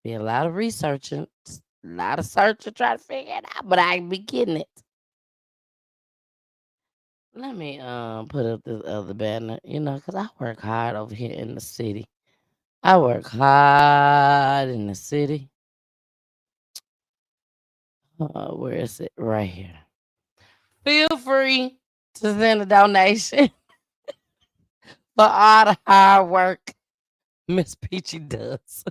Be a lot of researching lot of search to try to figure it out, but I be getting it. Let me put up this other banner, because I work hard over here in the city. I work hard in the city. Where is it? Right here. Feel free to send a donation for all the hard work Miss Peachy does.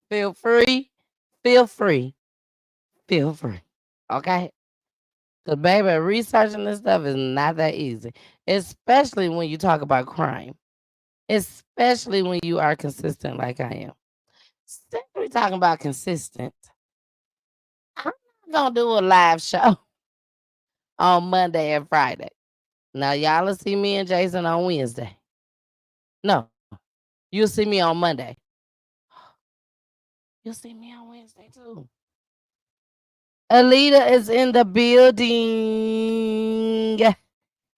Feel free, feel free, feel free. Okay? Because, baby, researching this stuff is not that easy, especially when you talk about crime, especially when you are consistent like I am. Since we're talking about consistent, I'm not going to do a live show on Monday and Friday. Now, y'all will see me and Jason on Wednesday. No, you'll see me on Monday. You'll see me on Wednesday, too. Alita is in the building.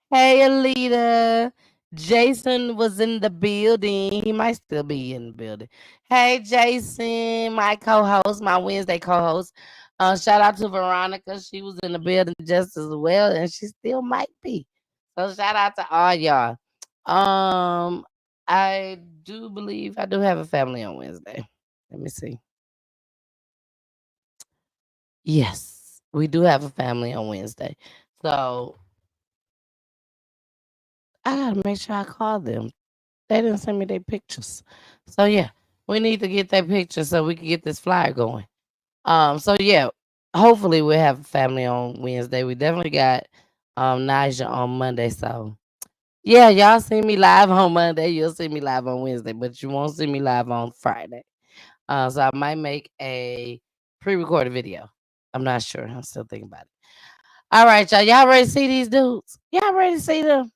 Hey, Alita. Jason was in the building. He might still be in the building. Hey, Jason, my co-host, my Wednesday co-host. Shout out to Veronica. She was in the building just as well, and she still might be. So shout out to all y'all. I do believe I do have a family on Wednesday. Let me see. Yes, we do have a family on Wednesday. So I gotta make sure I call them. They didn't send me their pictures. So yeah, we need to get that picture so we can get this flyer going. So yeah, hopefully we'll have a family on Wednesday. We definitely got Naja on Monday. So yeah, y'all see me live on Monday. You'll see me live on Wednesday, but you won't see me live on Friday. So I might make a pre-recorded video. I'm not sure. I'm still thinking about it. All right, y'all. Y'all ready to see these dudes? Y'all ready to see them?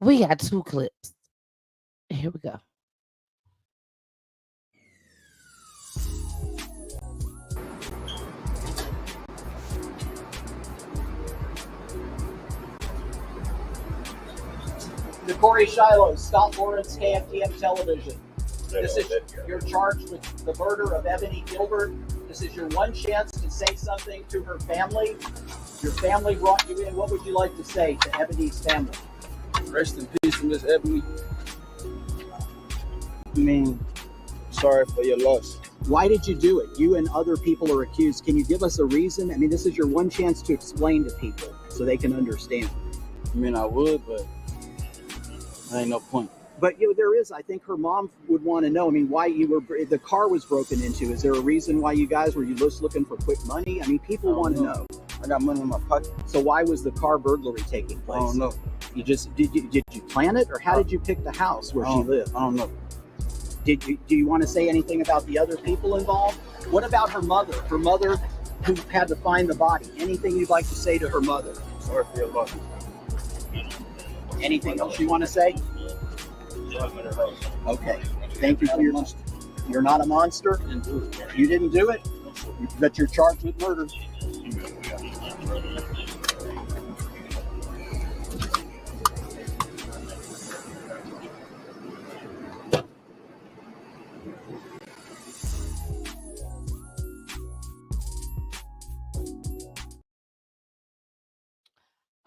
We got 2 clips. Here we go. Corey Shiloh, Scott Lawrence, KFTM Television. You're charged with the murder of Ebonie Gilbert. This is your one chance to say something to her family. Your family brought you in. What would you like to say to Ebonie's family? Rest in peace, Miss Ebony. I mean, sorry for your loss. Why did you do it? You and other people are accused. Can you give us a reason? I mean, this is your one chance to explain to people so they can understand. I mean, I would, but there ain't no point. But there is. I think her mom would want to know. I mean, why the car was broken into. Is there a reason why you guys were just looking for quick money? I mean, people want to know. I got money in my pocket. So why was the car burglary taking place? I don't know. Did you plan it, or how did you pick the house where she lived? I don't know. Do you want to say anything about the other people involved? What about her mother? Her mother who had to find the body. Anything you'd like to say to her mother? Sorry for your loss. Anything else you want to say? Okay. Thank you for your monster. You're not a monster. You didn't do it, but you're charged with murder.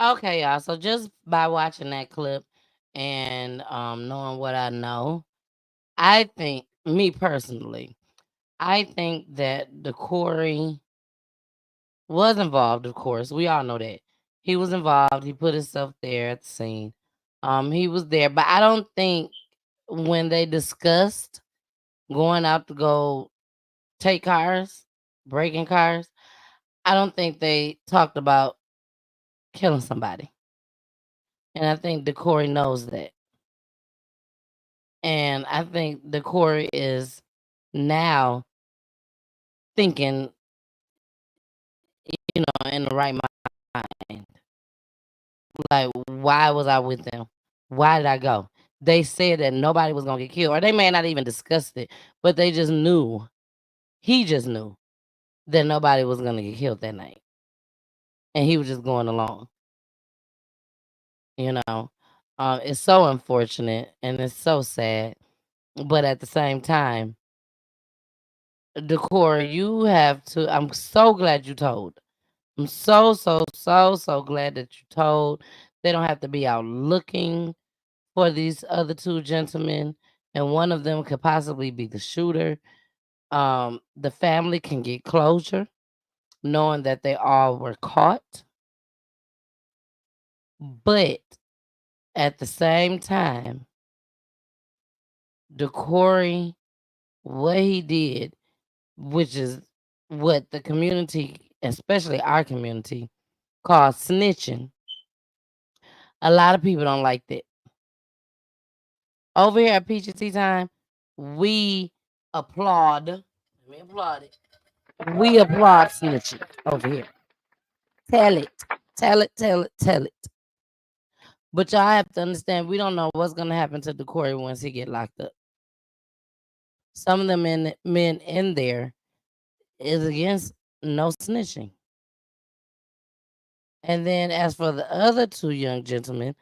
Okay, y'all. So just by watching that clip and knowing what I know, I think, me personally, I think that the Corey was involved, of course. We all know that. He was involved. He put himself there at the scene. He was there. But I don't think when they discussed going out to go take cars, breaking cars, I don't think they talked about killing somebody. And I think the Corey knows that. And I think the Corey is now thinking, in the right mind. Like, why was I with them? Why did I go? They said that nobody was gonna get killed, or they may not even discussed it, but they just knew. He just knew that nobody was gonna get killed that night, and he was just going along. You know, it's so unfortunate and it's so sad, but at the same time, Decor, you have to. I'm so glad you told. I'm so glad that you told. They don't have to be out looking for these other two gentlemen, and one of them could possibly be the shooter. The family can get closure knowing that they all were caught, but at the same time, Decory, what he did, which is what the community, especially our community, called snitching. A lot of people don't like that. Over here at Peachy Tea Time, we applaud. Let me applaud it. We applaud snitching over here. Tell it. Tell it, tell it, tell it. But y'all have to understand, we don't know what's gonna happen to Decory once he get locked up. Some of the men in there is against no snitching. And then as for the other two young gentlemen,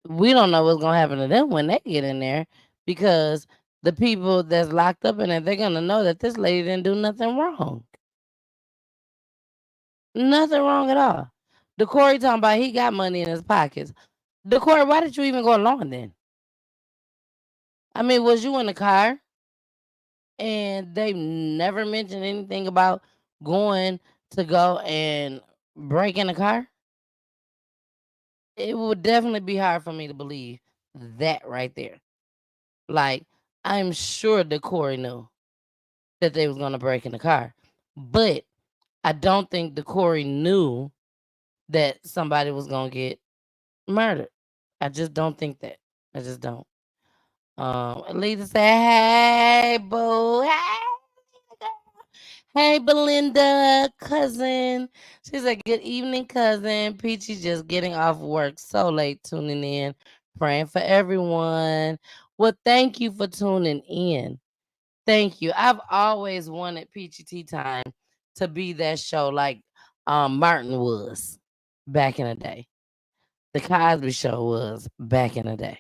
we don't know what's gonna happen to them when they get in there, because the people that's locked up in there, they're gonna know that this lady didn't do nothing wrong. Nothing wrong at all. Decory talking about he got money in his pockets. Decory, why did you even go along then? I mean, was you in the car and they never mentioned anything about going to go and break in the car? It would definitely be hard for me to believe that right there. Like, I'm sure Decory knew that they was gonna break in the car, but I don't think Decory knew that somebody was gonna get murdered. I just don't think that. I just don't. Lisa said, "Hey, boo, hey, Belinda, cousin." She said, "Good evening, cousin. Peachy just getting off work so late, tuning in, praying for everyone." Well, thank you for tuning in. Thank you. I've always wanted Peachy Tea Time to be that show like Martin was back in the day. The Cosby Show was back in the day,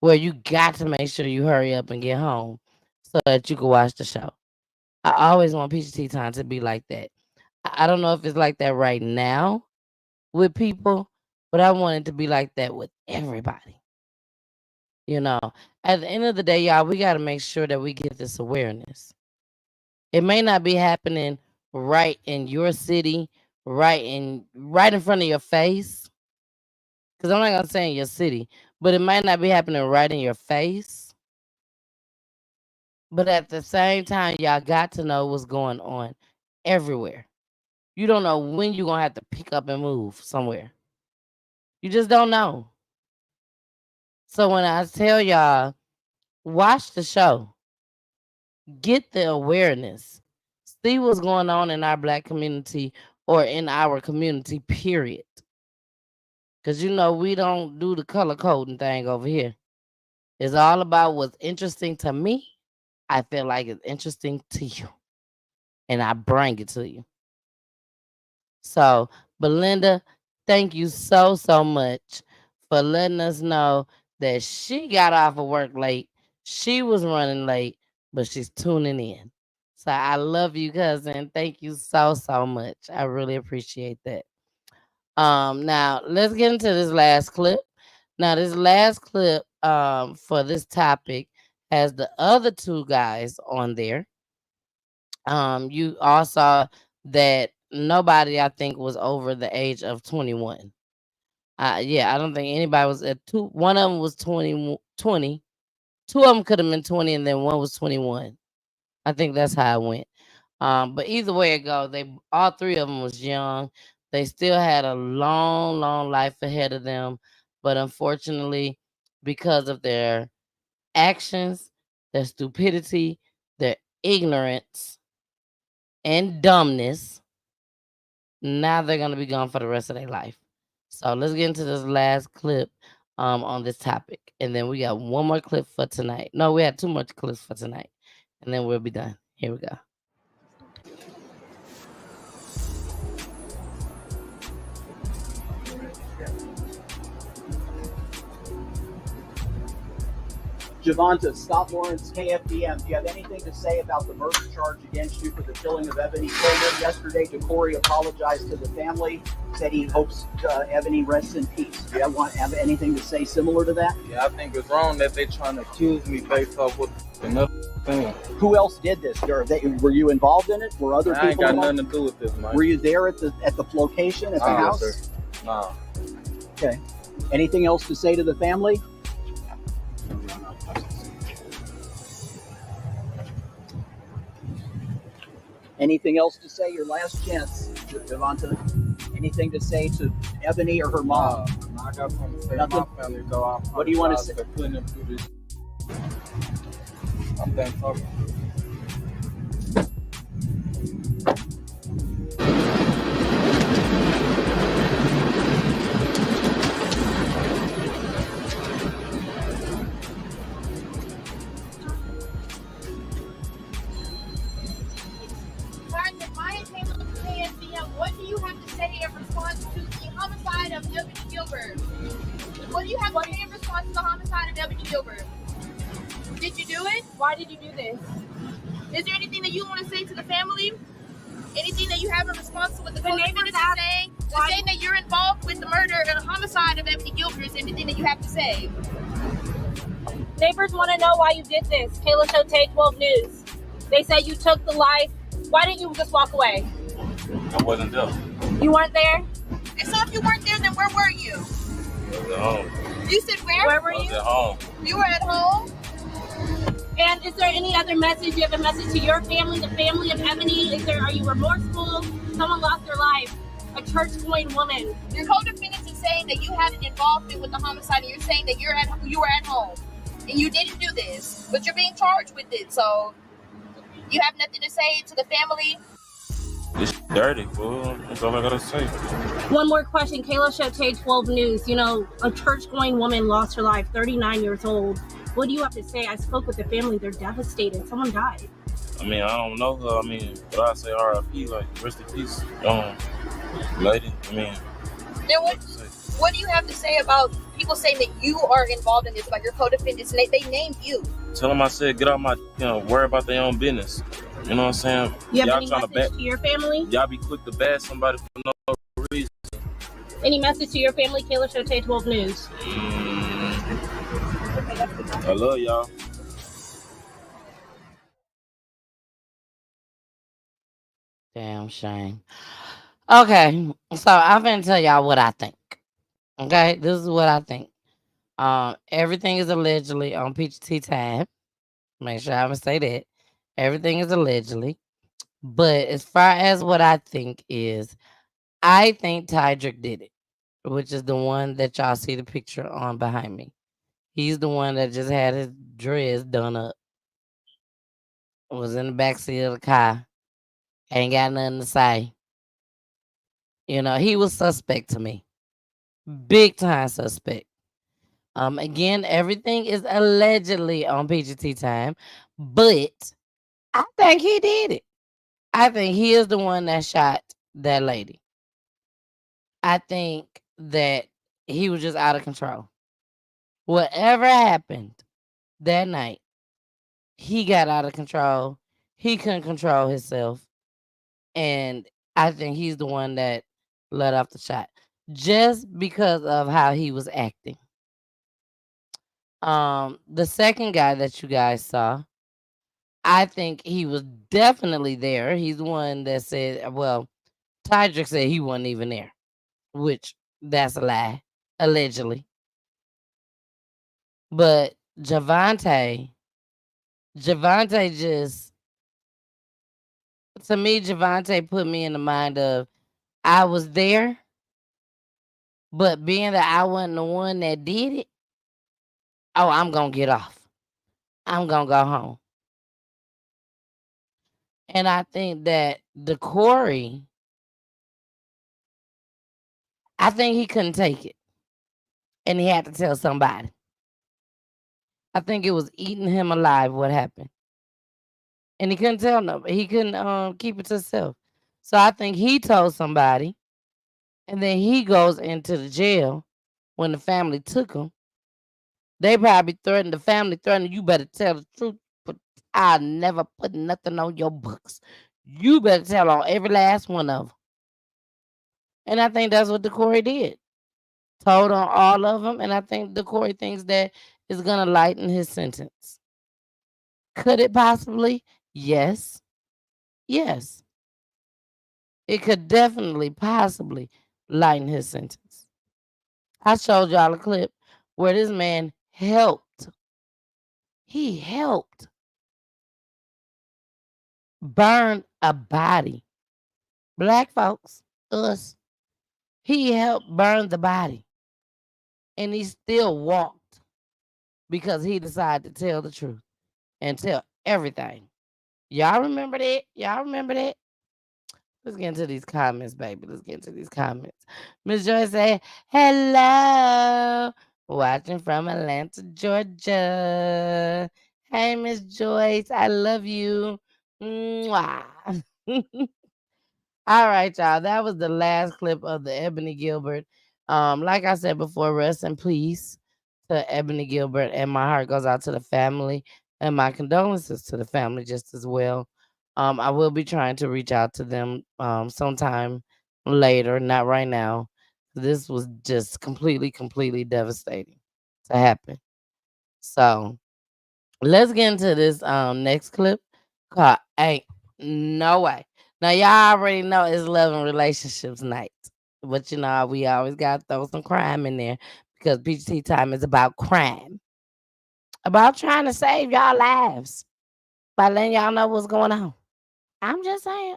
where you got to make sure you hurry up and get home so that you can watch the show. I always want Peachy Tea Time to be like that. I don't know if it's like that right now with people, but I want it to be like that with everybody. You know, at the end of the day, y'all, we got to make sure that we get this awareness. It may not be happening right in your city, right in front of your face. Because I'm not gonna say in your city, but it might not be happening right in your face. But at the same time, y'all got to know what's going on everywhere. You don't know when you're gonna have to pick up and move somewhere. You just don't know. So when I tell y'all, watch the show, get the awareness, see what's going on in our Black community or in our community, period. Because you know, we don't do the color coding thing over here. It's all about what's interesting to me. I feel like it's interesting to you, and I bring it to you. So, Belinda, thank you so much for letting us know that she got off of work late. She was running late, but she's tuning in. So I love you, cousin. Thank you so much. I really appreciate that. Now let's get into this last clip. Now, this last clip for this topic has the other two guys on there. You all saw that nobody, I think, was over the age of 21. Yeah, I don't think anybody was at two. One of them was 20. Two of them could have been 20, and then one was 21. I think that's how it went. But either way it go, all three of them was young. They still had a long life ahead of them, but unfortunately, because of their actions, their stupidity, their ignorance, and dumbness, now they're gonna be gone for the rest of their life. So let's get into this last clip on this topic, and then we got one more clip for tonight. No, we had two more clips for tonight, and then we'll be done. Here we go. Javonta, Scott Lawrence, KFDM, do you have anything to say about the murder charge against you for the killing of Ebonie Gilbert yesterday? DeCorey apologized to the family, said he hopes Ebonie rests in peace. Do you have anything to say similar to that? Yeah, I think it's wrong that they trying to accuse me based off what another thing. Who else did this? Were you involved in it? Were other people I ain't got involved? nothing to do with this, man. Were you there at the location, at the house? Sir. No. Okay. Anything else to say to the family? Anything else to say? Your last chance, Javonta. Anything to say to Ebonie or her mom? I got something to say Nothing? to my family, so What do you want to say? for putting them through this. I'm done talking. What do you have to say in response to the homicide of Ebonie Gilbert? What do you have to say in response to the homicide of Ebonie Gilbert? Did you do it? Why did you do this? Is there anything that you want to say to the family? Anything that you have in response to what the neighbors are saying? They're saying that you're involved with the murder and the homicide of Ebonie Gilbert. Is there anything that you have to say? Neighbors want to know why you did this. Kayla Show 12 News. They say you took the life. Why didn't you just walk away? I wasn't there. You weren't there? And so if you weren't there, then where were you? I was at home. You said where? Where were I was you? at home. You were at home? And is there any other message? You have a message to your family, the family of Ebonie? Are you remorseful? Someone lost their life. A church-going woman. Your co-defendant is saying that you had an involvement with the homicide, and you're saying that you were at home and you didn't do this, but you're being charged with it. So you have nothing to say to the family? This dirty, fool. That's all I gotta say. One more question. Kayla Show 12 News. You know, a church-going woman lost her life, 39 years old. What do you have to say? I spoke with the family. They're devastated. Someone died. I mean, I don't know her. I mean, but I say R.I.P. Like, rest in peace, lady. I mean, Then what do you have to say about people saying that you are involved in this, about your co-defendants, and they named you? tell them I said get out my, worry about their own business. You know what I'm saying? You have Y'all any trying message to your family? Y'all be quick to bash somebody for no reason. Any message to your family? Kayla Show 12 News. I love y'all. Damn shame. Okay, so I'm gonna tell y'all what I think. Okay, this is what I think. Everything is allegedly on PGT time. Make sure I say that. Everything is allegedly. But as far as what I think is, I think Tydrick did it, which is the one that y'all see the picture on behind me. He's the one that just had his dress done up. Was in the backseat of the car. Ain't got nothing to say. You know, he was suspect to me. Big time suspect. Again, everything is allegedly on PGT time, but I think he did it. I think he is the one that shot that lady. I think that he was just out of control. Whatever happened that night, he got out of control. He couldn't control himself. And I think he's the one that let off the shot just because of how he was acting. The second guy that you guys saw, I think he was definitely there. He's the one that said, well, Tydrick said he wasn't even there, which that's a lie, allegedly. But Javonte just, to me, Javonte put me in the mind of I was there, but being that I wasn't the one that did it, oh, I'm going to get off. I'm going to go home. And I think that DeCorey, I think he couldn't take it. And he had to tell somebody. I think it was eating him alive what happened. And he couldn't tell nobody. He couldn't keep it to himself. So I think he told somebody. And then he goes into the jail when the family took him. They probably threatened the family, threatened you better tell the truth, but I'll never put nothing on your books. You better tell on every last one of them. And I think that's what DeCory did. Told on all of them, and I think DeCory thinks that is gonna lighten his sentence. Could it possibly? Yes. Yes. It could definitely, possibly lighten his sentence. I showed y'all a clip where this man helped. He helped burn a body. Black folks, us. He helped burn the body. And he still walked because he decided to tell the truth and tell everything. Y'all remember that? Y'all remember that? Let's get into these comments, baby. Let's get into these comments. Miss Joy said, hello. Watching from Atlanta, Georgia. Hey, Miss Joyce. I love you. Mwah. All right, y'all. That was the last clip of the Ebonie Gilbert. Like I said before, rest in peace to Ebonie Gilbert, and my heart goes out to the family, and my condolences to the family just as well. I will be trying to reach out to them sometime later, not right now. This was just completely devastating to happen. So let's get into this next clip called Ain't No Way. Now y'all already know it's love and relationships night. But you know, we always gotta throw some crime in there because PGT time is about crime. About trying to save y'all lives by letting y'all know what's going on. I'm just saying.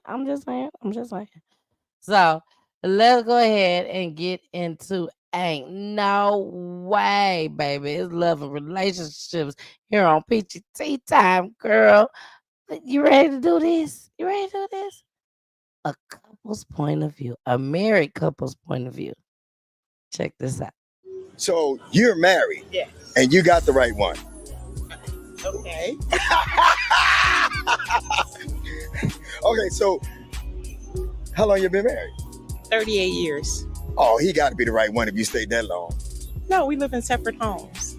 So let's go ahead and get into Ain't No Way, baby. It's love and relationships here on PGT time, girl. You ready to do this? You ready to do this? A couple's point of view, a married couple's point of view. Check this out. So you're married. Yes. And you got the right one. Okay. Okay, so how long you been married? 38 years. Oh, he got to be the right one if you stayed that long. No, we live in separate homes.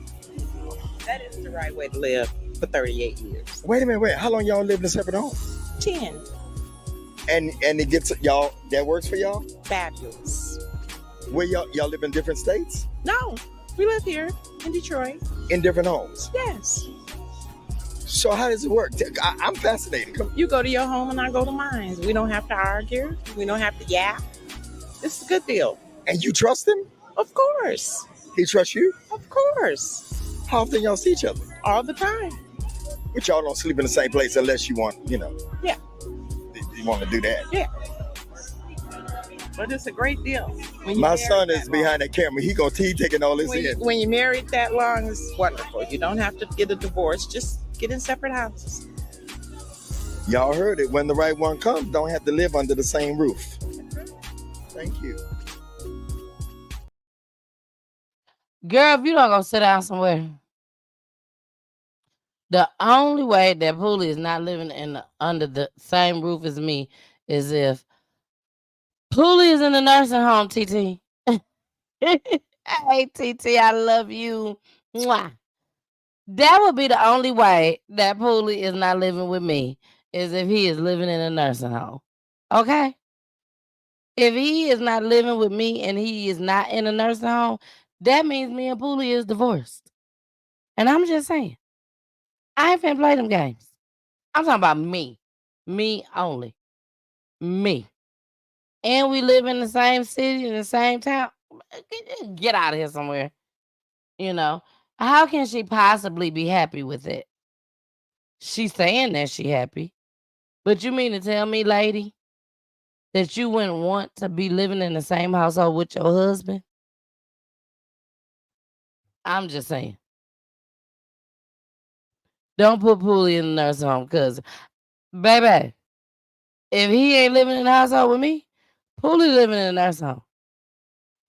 That is the right way to live for 38 years. Wait a minute, how long y'all lived in separate homes? 10. And it gets y'all, that works for y'all? Fabulous. Where y'all live in different states? No, we live here in Detroit. In different homes? Yes. So how does it work? I'm fascinated. You go to your home and I go to mine. We don't have to argue. We don't have to yap. It's a good deal. And you trust him? Of course. He trusts you? Of course. How often y'all see each other? All the time. But y'all don't sleep in the same place unless you want, Yeah. You want to do that. Yeah. But it's a great deal. My son is behind that camera. He taking all this in. When you're married that long, it's wonderful. You don't have to get a divorce. Just get in separate houses. Y'all heard it. When the right one comes, don't have to live under the same roof. Thank you. Girl, if you don't go sit down somewhere. The only way that Poolie is not living under the same roof as me is if Poolie is in the nursing home, TT. Hey, TT, I love you. Mwah. That would be the only way that Poolie is not living with me, is if he is living in a nursing home. Okay? If he is not living with me and he is not in a nursing home, that means me and Poolie is divorced. And I'm just saying, I ain't finna play them games. I'm talking about me. Me only. Me. And we live in the same city, in the same town. Get out of here somewhere. You know, how can she possibly be happy with it? She's saying that she happy. But you mean to tell me, lady, that you wouldn't want to be living in the same household with your husband? I'm just saying. Don't put Poolie in the nursing home, because, baby, if he ain't living in the household with me, Poolie living in the nursing home.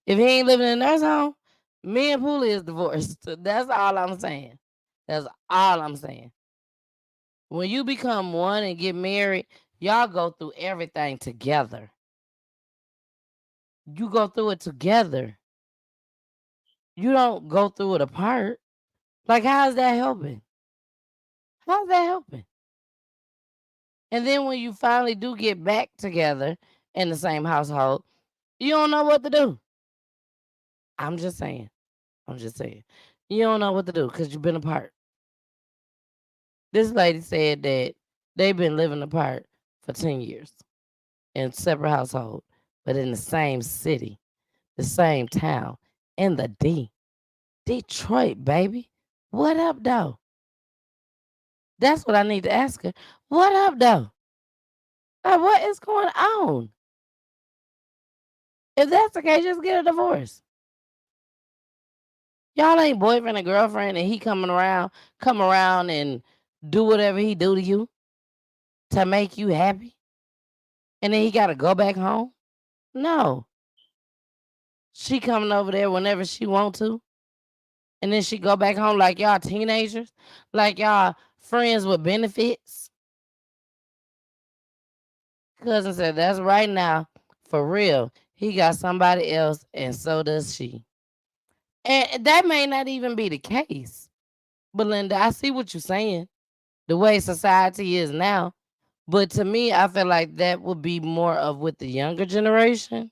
If he ain't living in the nursing home, me and Poolie is divorced. That's all I'm saying. That's all I'm saying. When you become one and get married, y'all go through everything together. You go through it together. You don't go through it apart. Like, how's that helping? How's that helping? And then when you finally do get back together in the same household, you don't know what to do. I'm just saying. I'm just saying. You don't know what to do because you've been apart. This lady said that they've been living apart for 10 years in separate households, but in the same city, the same town, in the Detroit, baby. What up, though? That's what I need to ask her. What up, though? Like, what is going on? If that's the case, just get a divorce. Y'all ain't boyfriend and girlfriend, and he come around and do whatever he do to you to make you happy, and then he got to go back home. No, she coming over there whenever she want to, and then she go back home like y'all teenagers, like y'all friends with benefits. Cousin said that's right now, for real. He got somebody else, and so does she. And that may not even be the case. Belinda, I see what you're saying, the way society is now. But to me, I feel like that would be more of with the younger generation.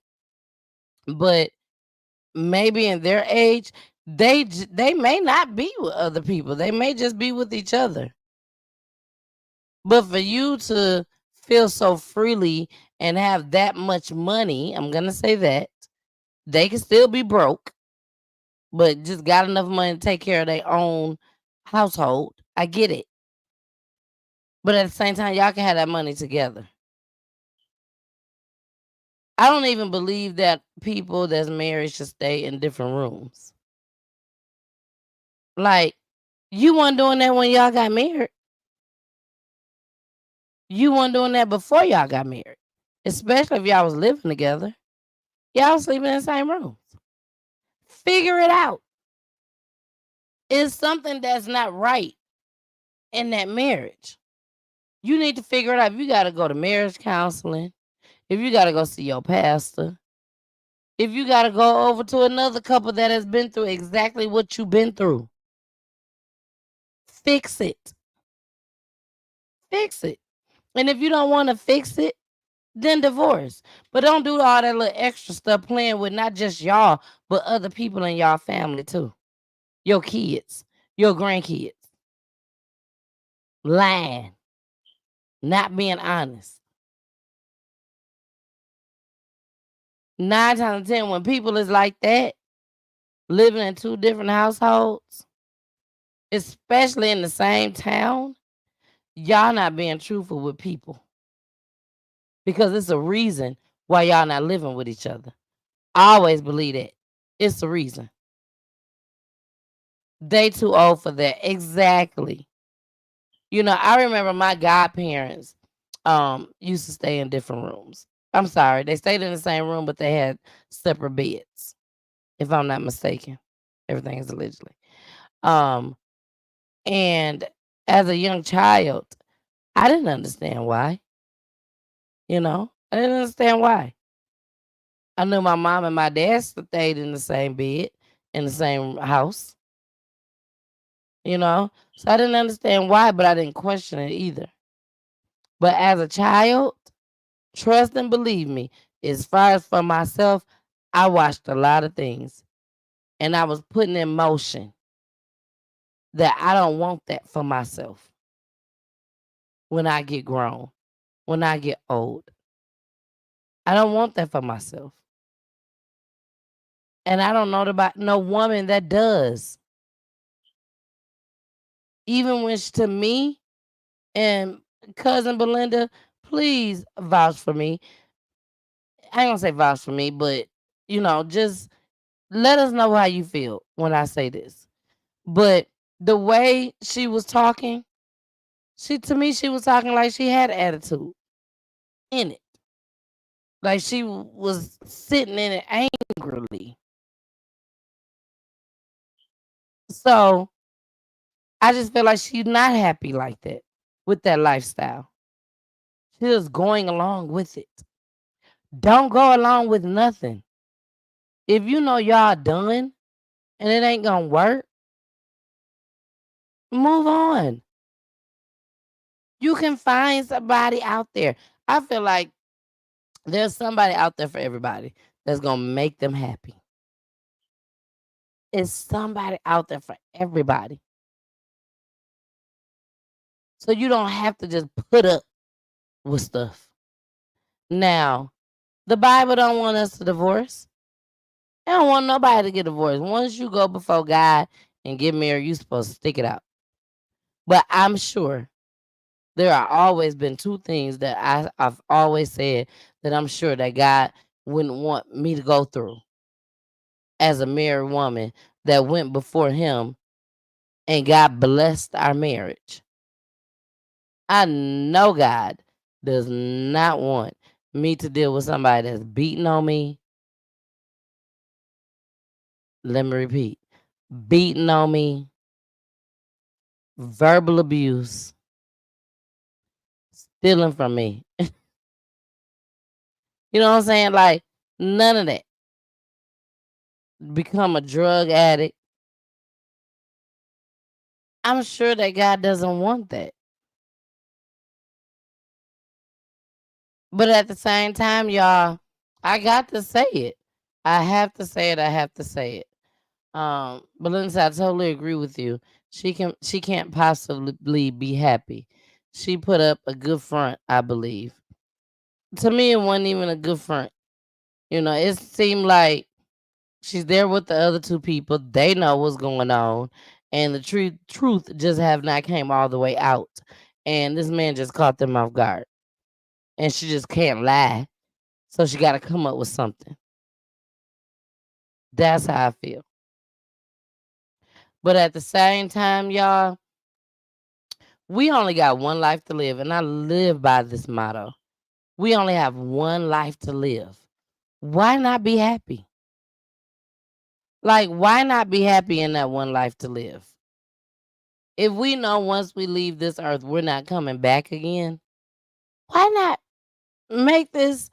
But maybe in their age, they may not be with other people. They may just be with each other. But for you to feel so freely and have that much money, I'm gonna say that they can still be broke, but just got enough money to take care of their own household. I get it. But at the same time, y'all can have that money together. I don't even believe that people that's married should stay in different rooms. Like, you weren't doing that when y'all got married. You weren't doing that before y'all got married. Especially if y'all was living together. Y'all was sleeping in the same rooms. Figure it out. It's something that's not right in that marriage. You need to figure it out. If you got to go to marriage counseling, if you got to go see your pastor, if you got to go over to another couple that has been through exactly what you've been through, fix it. Fix it. And if you don't want to fix it, then divorce. But don't do all that little extra stuff playing with not just y'all, but other people in y'all family too. Your kids, your grandkids. Lying. Not being honest. 9 times out of 10, when people is like that, living in 2 different households, especially in the same town, y'all not being truthful with people. Because it's a reason why y'all not living with each other. I always believe that. It's the reason. They too old for that. Exactly. You know, I remember my godparents used to stay in different rooms. I'm sorry, they stayed in the same room, but they had separate beds, if I'm not mistaken. Everything is allegedly. Um, and as a young child, I didn't understand why. You know, I didn't understand why. I knew my mom and my dad stayed in the same bed in the same house. You know, so I didn't understand why, but I didn't question it either. But as a child, trust and believe me, as far as for myself, I watched a lot of things and I was putting in motion that I don't want that for myself when I get grown, when I get old. I don't want that for myself. And I don't know about no woman that does. Even when to me and cousin Belinda, please vouch for me. I ain't gonna say vouch for me, but you know, just let us know how you feel when I say this. But the way she was talking, to me, she was talking like she had attitude in it. Like she was sitting in it angrily. So I just feel like she's not happy like that with that lifestyle. She was going along with it. Don't go along with nothing. If you know y'all done and it ain't gonna work, Move on. You can find somebody out there. I feel like there's somebody out there for everybody that's going to make them happy. It's somebody out there for everybody. So you don't have to just put up with stuff. Now, the Bible don't want us to divorce. They don't want nobody to get divorced. Once you go before God and get married, you're supposed to stick it out. But I'm sure there are always been two things that I've always said that I'm sure that God wouldn't want me to go through as a married woman that went before him and God blessed our marriage. I know God does not want me to deal with somebody that's beating on me. Let me repeat. Beating on me, verbal abuse, stealing from me. You know what I'm saying? Like, none of that. Become a drug addict. I'm sure that God doesn't want that. But at the same time, y'all, I got to say it. I have to say it. I have to say it. But Lindsay, I totally agree with you. She can't possibly be happy. She put up a good front, I believe. To me, it wasn't even a good front. You know, it seemed like she's there with the other two people. They know what's going on, and the truth just have not came all the way out. And this man just caught them off guard, and she just can't lie, so she got to come up with something. That's how I feel. But at the same time, y'all, we only got one life to live, and I live by this motto. We only have one life to live. Why not be happy? Like, why not be happy in that one life to live? If we know once we leave this earth, we're not coming back again, why not make this,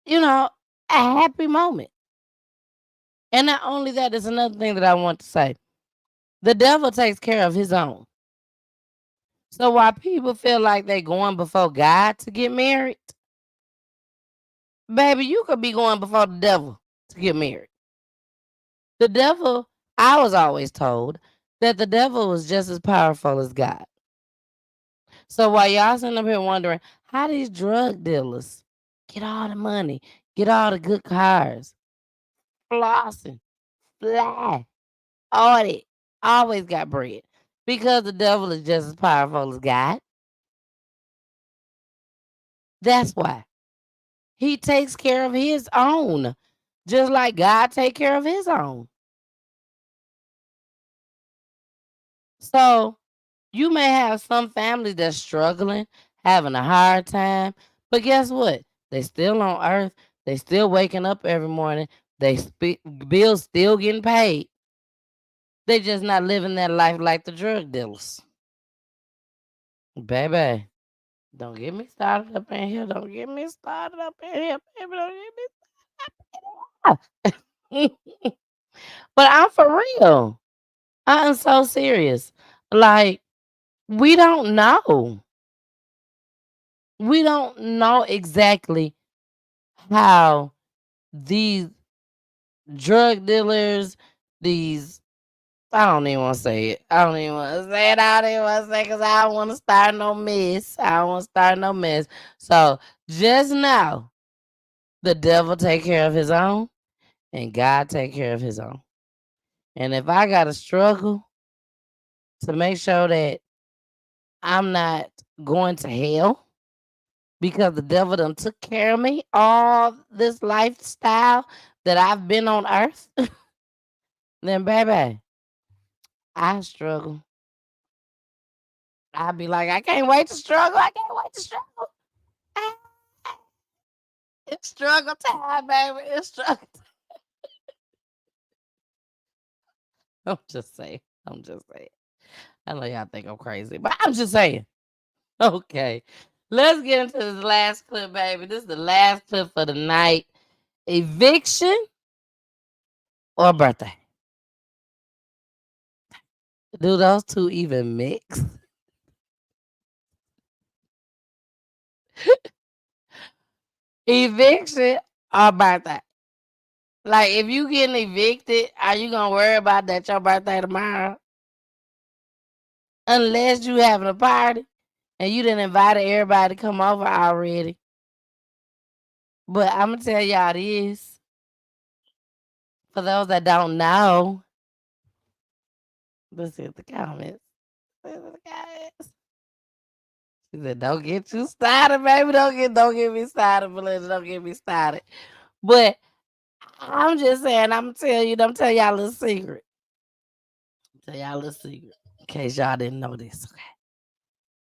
a happy moment? And not only that, there's another thing that I want to say. The devil takes care of his own. So while people feel like they're going before God to get married, baby, you could be going before the devil to get married. The devil, I was always told that the devil was just as powerful as God. So while y'all sitting up here wondering how these drug dealers get all the money, get all the good cars, flossing, fly, audit, always got bread. Because the devil is just as powerful as God. That's why. He takes care of his own. Just like God take care of his own. So you may have some families that's struggling, having a hard time, but guess what? They still on earth. They still waking up every morning. Bills still getting paid. They just not living that life like the drug dealers. Baby, don't get me started up in here. Don't get me started up in here, baby. Don't get me started up in here. But I'm for real. I am so serious. Like, we don't know. We don't know exactly how these drug dealers, I don't even want to say it. I don't even want to say it. I don't even want to say it because I don't want to start no mess. I don't want to start no mess. So just know the devil take care of his own and God take care of his own. And if I got to struggle to make sure that I'm not going to hell because the devil done took care of me all this lifestyle that I've been on earth, then baby, I struggle. I'd be like, I can't wait to struggle. I can't wait to struggle. It's struggle time, baby. It's struggle time. I'm just saying. I'm just saying. I know y'all think I'm crazy, but I'm just saying. Okay. Let's get into this last clip, baby. This is the last clip for the night. Eviction or birthday? Do those two even mix? Eviction or birthday? Like, if you getting evicted, are you gonna worry about that your birthday tomorrow? Unless you having a party and you done invited everybody to come over already. But I'm gonna tell y'all this. For those that don't know, let's see the comments. She said, "Don't get you started, baby. Don't get me started, Belinda. Don't get me started." But I'm just saying, I'm tell y'all a little secret. Tell y'all a little secret. In case y'all didn't know this. Okay.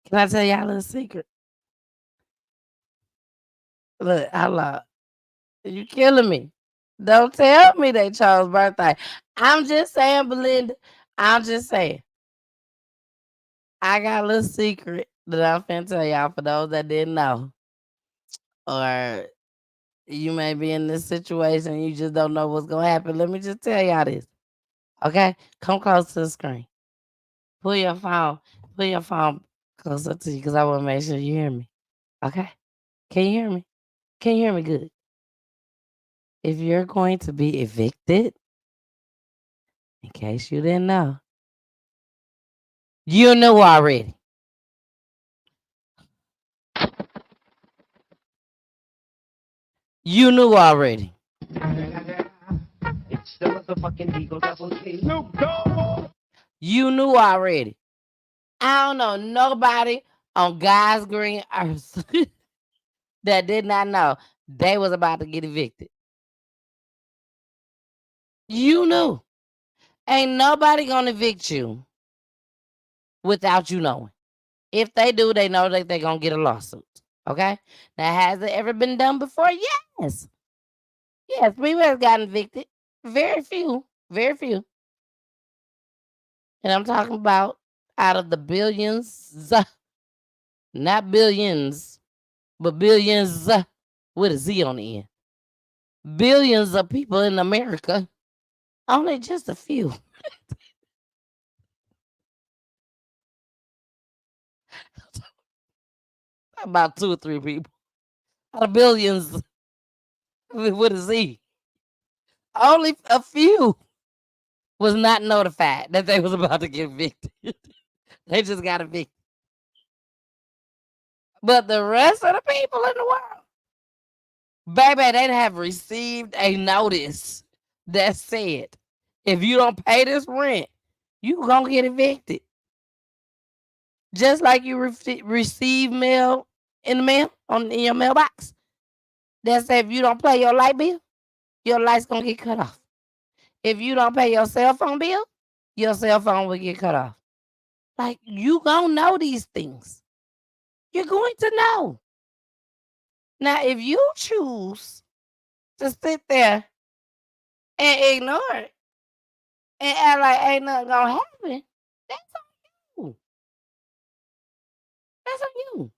Can I tell y'all a little secret? Look, hold on. You killing me. Don't tell me they chose birthday. I'm just saying, Belinda. I'm just saying. I got a little secret that I'm finna tell y'all for those that didn't know. Or you may be in this situation and you just don't know what's gonna happen. Let me just tell y'all this. Okay? Come close to the screen. Pull your phone closer to you because I want to make sure you hear me. Okay? Can you hear me? Can you hear me good? If you're going to be evicted, in case you didn't know, you knew already. You knew already. It's the motherfucking Eagle Double G. Snoop Dogg. You knew already. I don't know nobody on God's green earth that did not know they was about to get evicted. You knew. Ain't nobody gonna evict you without you knowing. If they do, they know that they're gonna get a lawsuit. Okay? Now, has it ever been done before? Yes. Yes, people have gotten evicted. Very few. Very few. And I'm talking about out of the billions, not billions, but billions with a Z on the end. Billions of people in America. Only just a few. About 2 or 3 people. Out of billions with a Z. Only a few was not notified that they was about to get evicted. They just got evicted. But the rest of the people in the world, baby, they'd have received a notice that said, if you don't pay this rent, you gonna get evicted. Just like you receive mail in the mail in your mailbox. That said, if you don't pay your light bill, your light's gonna get cut off. If you don't pay your cell phone bill, your cell phone will get cut off. Like, you gonna know these things. You're going to know. Now, if you choose to sit there and ignore it and act like ain't nothing gonna happen, that's on you. That's on you.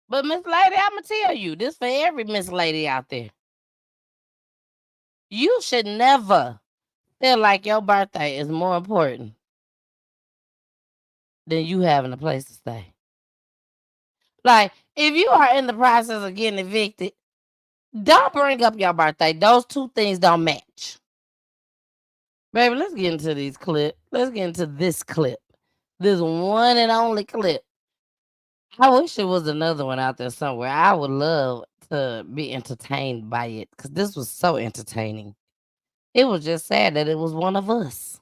But Miss Lady, I'ma tell you, this for every Miss Lady out there. You should never feel like your birthday is more important than you having a place to stay. Like, if you are in the process of getting evicted, don't bring up your birthday. Those two things don't match. Baby, let's get into these clips. Let's get into this clip. This one and only clip. I wish there was another one out there somewhere. I would love to be entertained by it because this was so entertaining. It was just sad that it was one of us.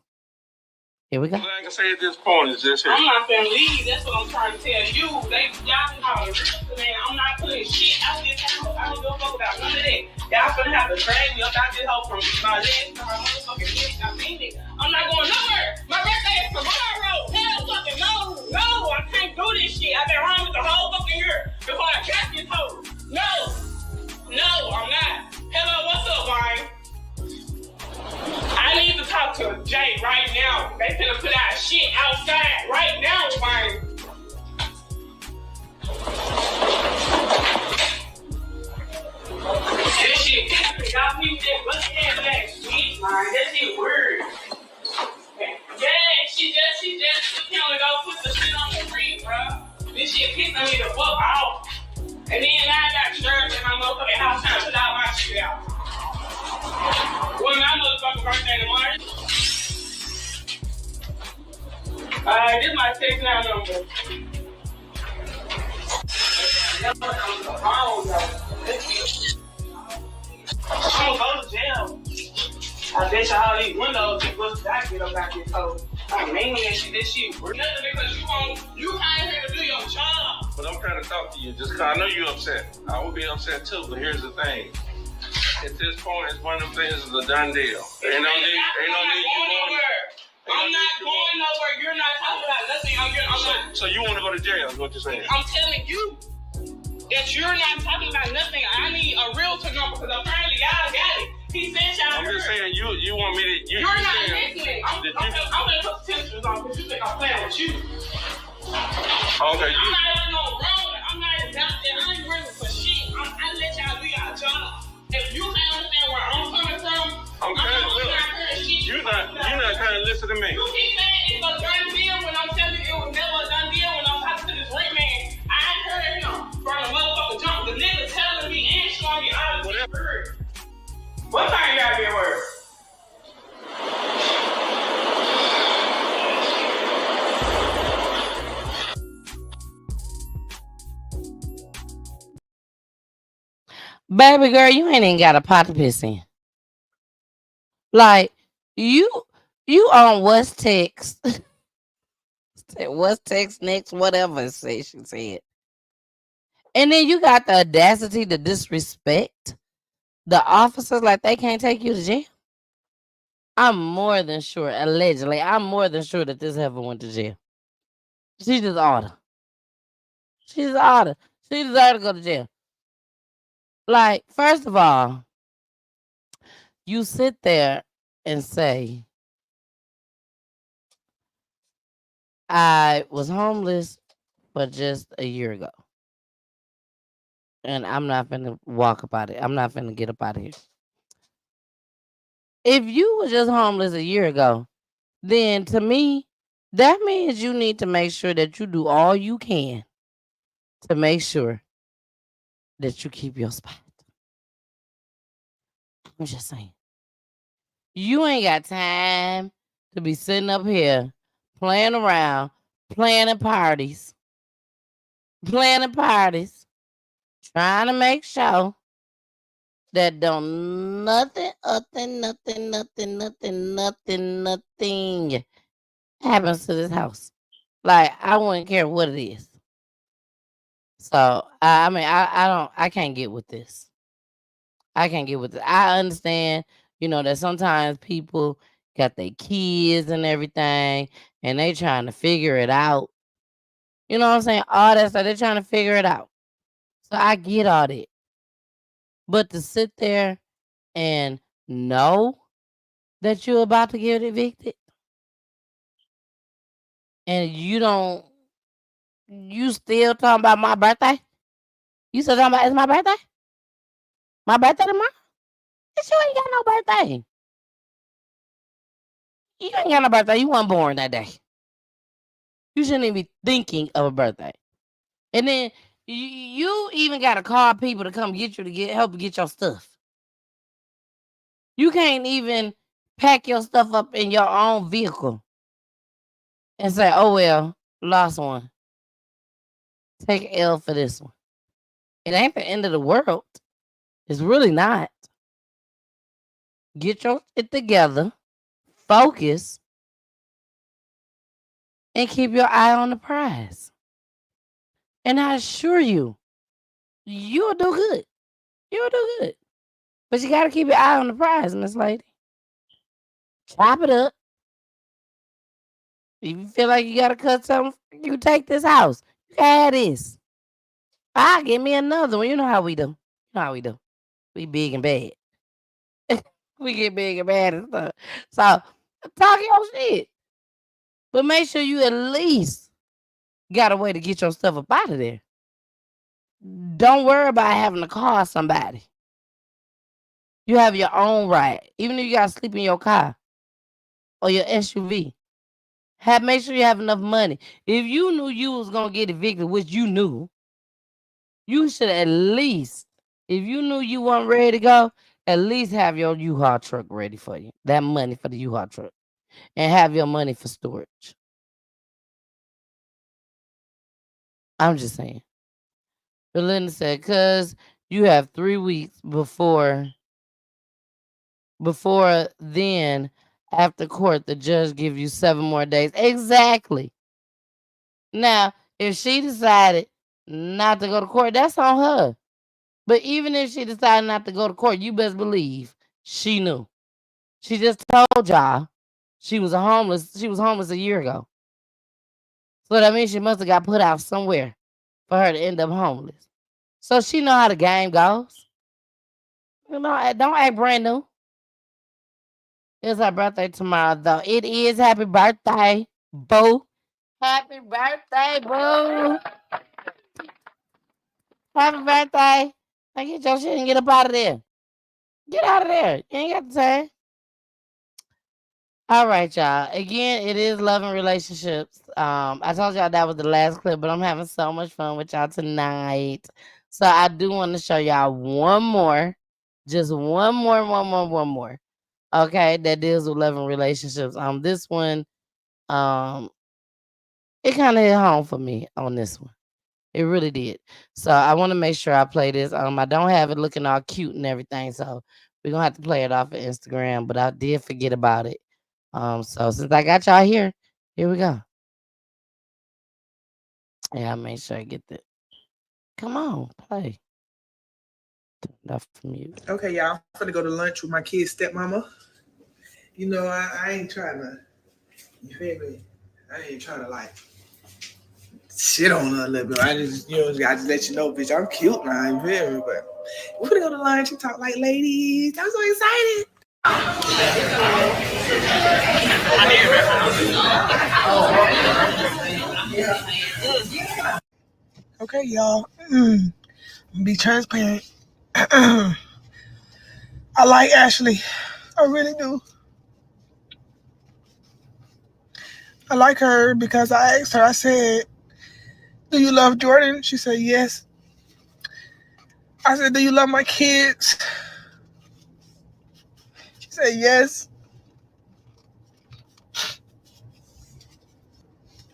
Here we go. All I can say at this point is just I'm not finna leave. That's what I'm trying to tell you. Y'all can call it real, man. I'm not putting shit out this house. I don't give a fuck about none of that. Y'all finna have to drag me up out this hole from my legs to my motherfucking feet. I mean it. I'm not going nowhere. My birthday is tomorrow. Hell fucking no. No, I can't do this shit. I've been around with the whole fucking year before I got this hoe. No. No, I'm not. Hello, what's up, Ryan? I need to talk to Jay right now. They finna put out shit outside right now, man. This shit different. Y'all people just look at that shit, man. That shit weird. Yeah, birthday tomorrow. Alright, this is my text now number. I'm gonna go to jail. I bet you all these windows be busted out, get up out this hole. I mean that shit, this shit. Nothing because you came here to do your job. But I'm trying to talk to you just because I know you're upset. I would be upset too, but here's the thing. At this point, it's one of them things is a done deal. Ain't no need you going. I'm not going nowhere. You're not talking about nothing. I'm not. So you want to go to jail is what you're saying? I'm telling you that you're not talking about nothing. I need a realtor number because apparently y'all got it. He said y'all I'm just saying you want me to. You're not listening. I'm going to put tensions on because you think I'm playing with you. Okay. I'm not even on road. I'm not even out there. I ain't running for shit. I let y'all do y'all job. If you can't understand where I'm coming from, you're not trying to listen to me. You keep saying it's a done deal when I'm telling you it was never a done deal when I'm talking to this rent man. I heard him from the motherfucker jump. The nigga telling me and showing me all the shit. What time y'all be at work? Baby girl, you ain't even got a pot to piss in. Like, you on what's text. What's text next, whatever it says, she said. And then you got the audacity to disrespect the officers like they can't take you to jail. I'm more than sure, allegedly, I'm more than sure that this heifer went to jail. She just oughta. She deserved to go to jail. Like, first of all, you sit there and say, I was homeless for just a year ago. And I'm not finna walk about it. I'm not finna get up out of here. If you were just homeless a year ago, then to me, that means you need to make sure that you do all you can to make sure that you keep your spot. I'm just saying. You ain't got time to be sitting up here playing around, planning parties, trying to make sure that don't nothing happens to this house. Like, I wouldn't care what it is. So I can't get with this. I can't get with it. I understand, that sometimes people got their kids and everything, and they trying to figure it out. You know what I'm saying? All that stuff, they're trying to figure it out. So I get all that. But to sit there and know that you're about to get evicted, and you still talking about my birthday? You still talking about it's my birthday? My birthday tomorrow? Bitch, you ain't got no birthday. You ain't got no birthday. You weren't born that day. You shouldn't even be thinking of a birthday. And then you even got to call people to come get you to help you get your stuff. You can't even pack your stuff up in your own vehicle and say, oh, well, lost one. Take L for this one. It ain't the end of the world. It's really not. Get your shit together, focus, and keep your eye on the prize. And I assure you, you'll do good. You'll do good. But you got to keep your eye on the prize, Miss Lady. Chop it up. If you feel like you got to cut something, you take this house. You can have this. Give me another one. You know how we do. We big and bad. We get big and bad and stuff. So, talk your shit. But make sure you at least got a way to get your stuff up out of there. Don't worry about having to call somebody. You have your own right. Even if you got to sleep in your car or your SUV. Make sure you have enough money. If you knew you was going to get evicted, which you knew, you should at least, if you knew you weren't ready to go, at least have your U-Haul truck ready for you. That money for the U-Haul truck. And have your money for storage. I'm just saying. Belinda said, cause you have 3 weeks before then, after court, the judge give you 7 more days. Exactly. Now, if she decided not to go to court, that's on her. But even if she decided not to go to court, you best believe she knew. She just told y'all she was homeless a year ago. So that means she must have got put out somewhere for her to end up homeless. So she know how the game goes. You know, don't act brand new. It's her birthday tomorrow, though. It is. Happy birthday, boo. Happy birthday, boo. Happy birthday. Now get your shit and get up out of there. Get out of there. You ain't got the time. All right, y'all. Again, it is Love and Relationships. I told y'all that was the last clip, but I'm having so much fun with y'all tonight. So I do want to show y'all one more. Just one more. Okay, that deals with love and relationships. This one, it kind of hit home for me on this one. It really did. So I want to make sure I play this. I don't have it looking all cute and everything, so we're gonna have to play it off of Instagram. But I did forget about it. So since I got y'all here we go. Yeah, I'll make sure I get that. Come on, play. Turn it off from mute. Okay, y'all. I'm gonna go to lunch with my kid's stepmama. You know, I ain't trying to, you feel me? I ain't trying to like shit on her a little bit. I just let you know, bitch, I'm cute now, you feel me? But we're gonna go to lunch and talk like ladies. I'm so excited. Okay, y'all. Be transparent. I like Ashley. I really do. I like her because I asked her, I said, do you love Jordan? She said, yes. I said, do you love my kids? She said, yes.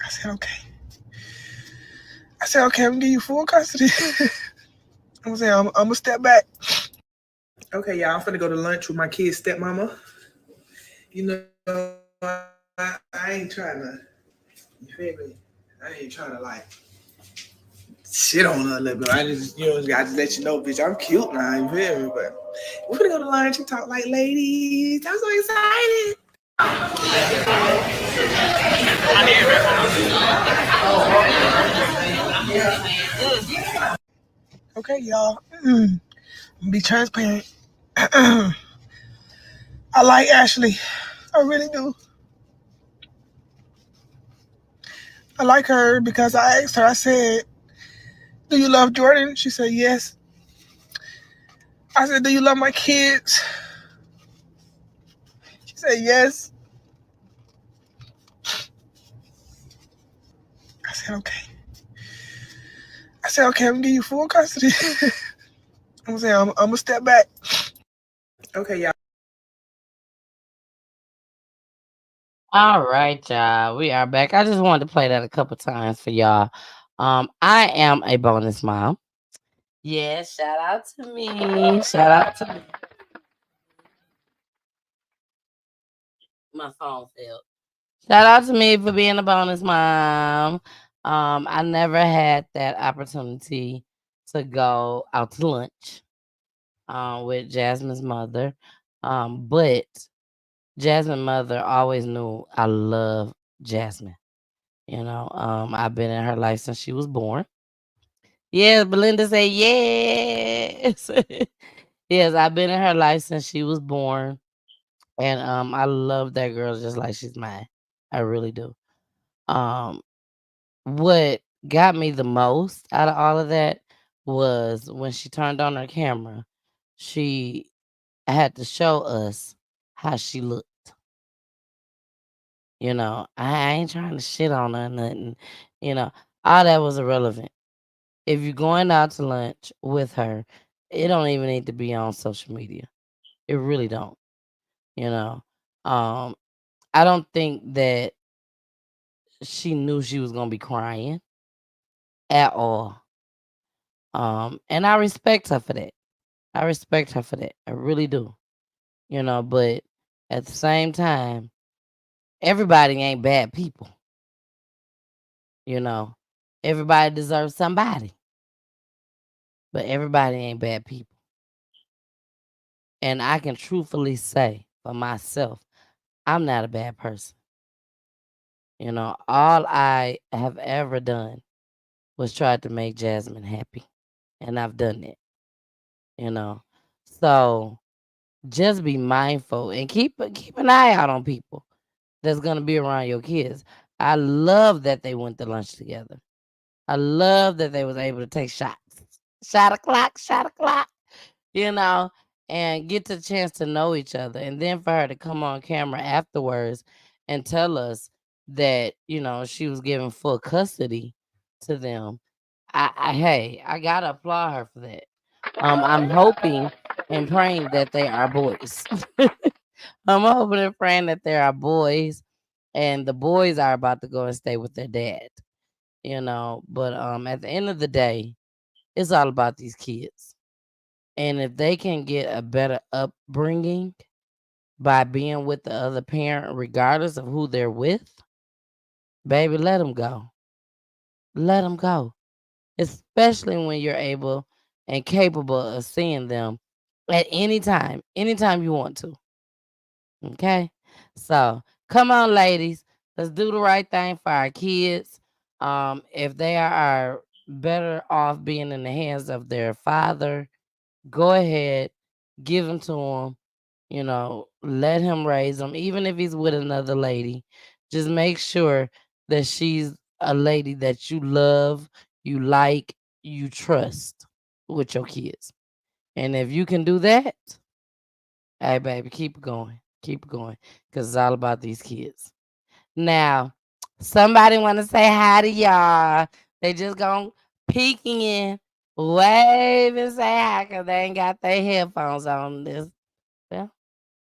I said, okay. I'm gonna give you full custody. I'm gonna step back. Okay, y'all, I'm finna go to lunch with my kid's stepmama. You know, I ain't trying to, you feel me? I ain't trying to like shit on her a little bit. I just let you know, bitch, I'm cute now, you feel me? But we're gonna go to lunch and talk like ladies. I'm so excited. Okay, y'all. Be transparent. I like Ashley. I really do. I like her because I asked her, I said, do you love Jordan? She said, yes. I said, do you love my kids? She said, yes. I said, okay. I'm gonna give you full custody. I'm gonna step back. Okay, y'all. All right, y'all. We are back. I just wanted to play that a couple times for y'all. I am a bonus mom. Yeah, shout out to me. Shout out to me. My phone failed. Shout out to me for being a bonus mom. I never had that opportunity to go out to lunch with Jasmine's mother. But Jasmine's mother always knew I love Jasmine. You know, I've been in her life since she was born. Yes, Belinda said yes. Yes, I've been in her life since she was born. And I love that girl just like she's mine. I really do. What got me the most out of all of that was when she turned on her camera, she had to show us how she looked. You know, I ain't trying to shit on her or nothing. You know, all that was irrelevant. If you're going out to lunch with her, it don't even need to be on social media. It really don't. You know, I don't think that she knew she was gonna be crying at all. And I respect her for that. I respect her for that. I really do. But at the same time, everybody ain't bad people. You know, everybody deserves somebody, but everybody ain't bad people. And I can truthfully say for myself, I'm not a bad person. All I have ever done was try to make Jasmine happy, and I've done it. You know, so just be mindful and keep an eye out on people that's gonna be around your kids. I love that they went to lunch together. I love that they was able to take shots. Shot o'clock, you know, and get the chance to know each other. And then for her to come on camera afterwards and tell us that, she was giving full custody to them. I gotta applaud her for that. I'm hoping and praying that they are boys. I'm hoping and praying that they are boys, and the boys are about to go and stay with their dad. But at the end of the day, it's all about these kids. And if they can get a better upbringing by being with the other parent, regardless of who they're with, baby, let them go. Let them go. Especially when you're able and capable of seeing them at anytime you want to. Okay? So come on, ladies. Let's do the right thing for our kids. If they are better off being in the hands of their father, go ahead, give them to him. Let him raise them, even if he's with another lady. Just make sure that she's a lady that you love, you like, you trust with your kids. And if you can do that, hey, baby, keep it going. Keep it going. Because it's all about these kids. Now, somebody want to say hi to y'all. They just gonna peek in, wave, and say hi because they ain't got their headphones on. Well,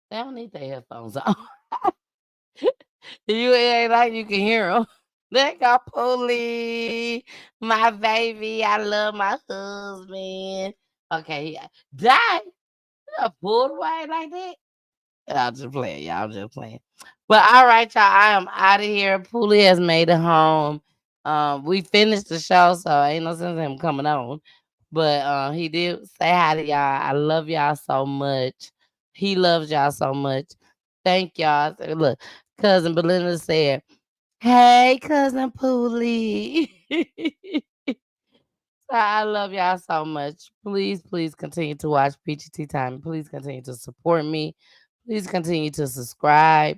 they don't need their headphones on. You ain't like you can hear them. They got Pulley, my baby. I love my husband. Okay, die. You pulled away like that. Y'all just playing. Y'all just playing. But all right, y'all. I am out of here. Pulley has made it home. We finished the show, so ain't no sense in him coming on. But he did say hi to y'all. I love y'all so much. He loves y'all so much. Thank y'all. Look, cousin Belinda said, "Hey, cousin Pulley." So I love y'all so much. Please, please continue to watch PGT Time. Please continue to support me. Please continue to subscribe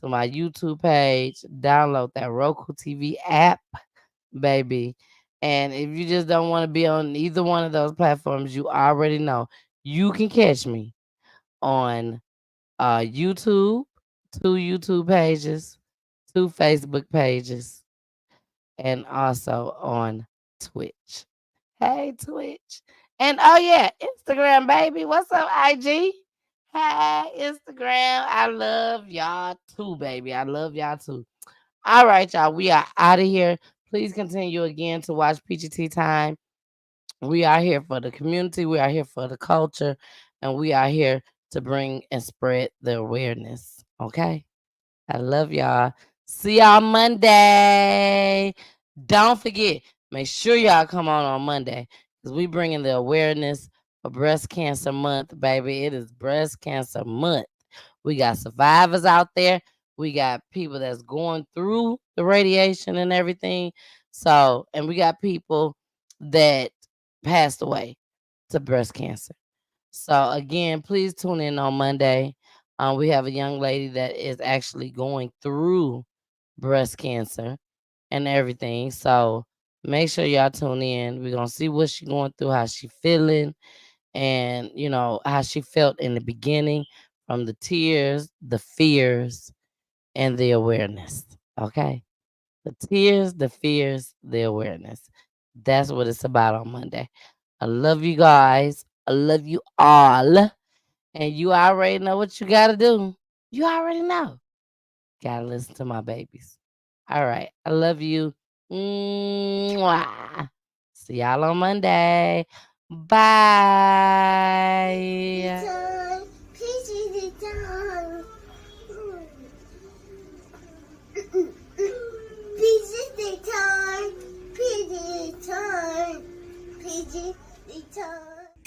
to my YouTube page. Download that Roku TV app, baby. And if you just don't want to be on either one of those platforms, you already know you can catch me on YouTube, 2 YouTube pages, 2 Facebook pages, and also on Twitch. Hey, Twitch. And oh yeah, Instagram, baby. What's up, IG? Hey, Instagram. I love y'all too, baby. I love y'all too. All right, y'all. We are out of here. Please continue again to watch PGT Time. We are here for the community. We are here for the culture. And we are here to bring and spread the awareness. Okay? I love y'all. See y'all Monday. Don't forget, make sure y'all come on Monday because we bringing the awareness for Breast Cancer Month, baby. It is Breast Cancer Month. We got survivors out there. We got people that's going through the radiation and everything. So, and we got people that passed away to breast cancer. So again, please tune in on Monday. We have a young lady that is actually going through breast cancer and everything. So make sure y'all tune in. We're gonna see what she's going through, how she feeling, and how she felt in the beginning from the tears, the fears, and the awareness. Okay. The tears, the fears, the awareness. That's what it's about on Monday. I love you guys. I love you all. And you already know what you gotta do. You already know. Gotta listen to my babies. All right. I love you. Mwah. See y'all on Monday. Bye. PG time.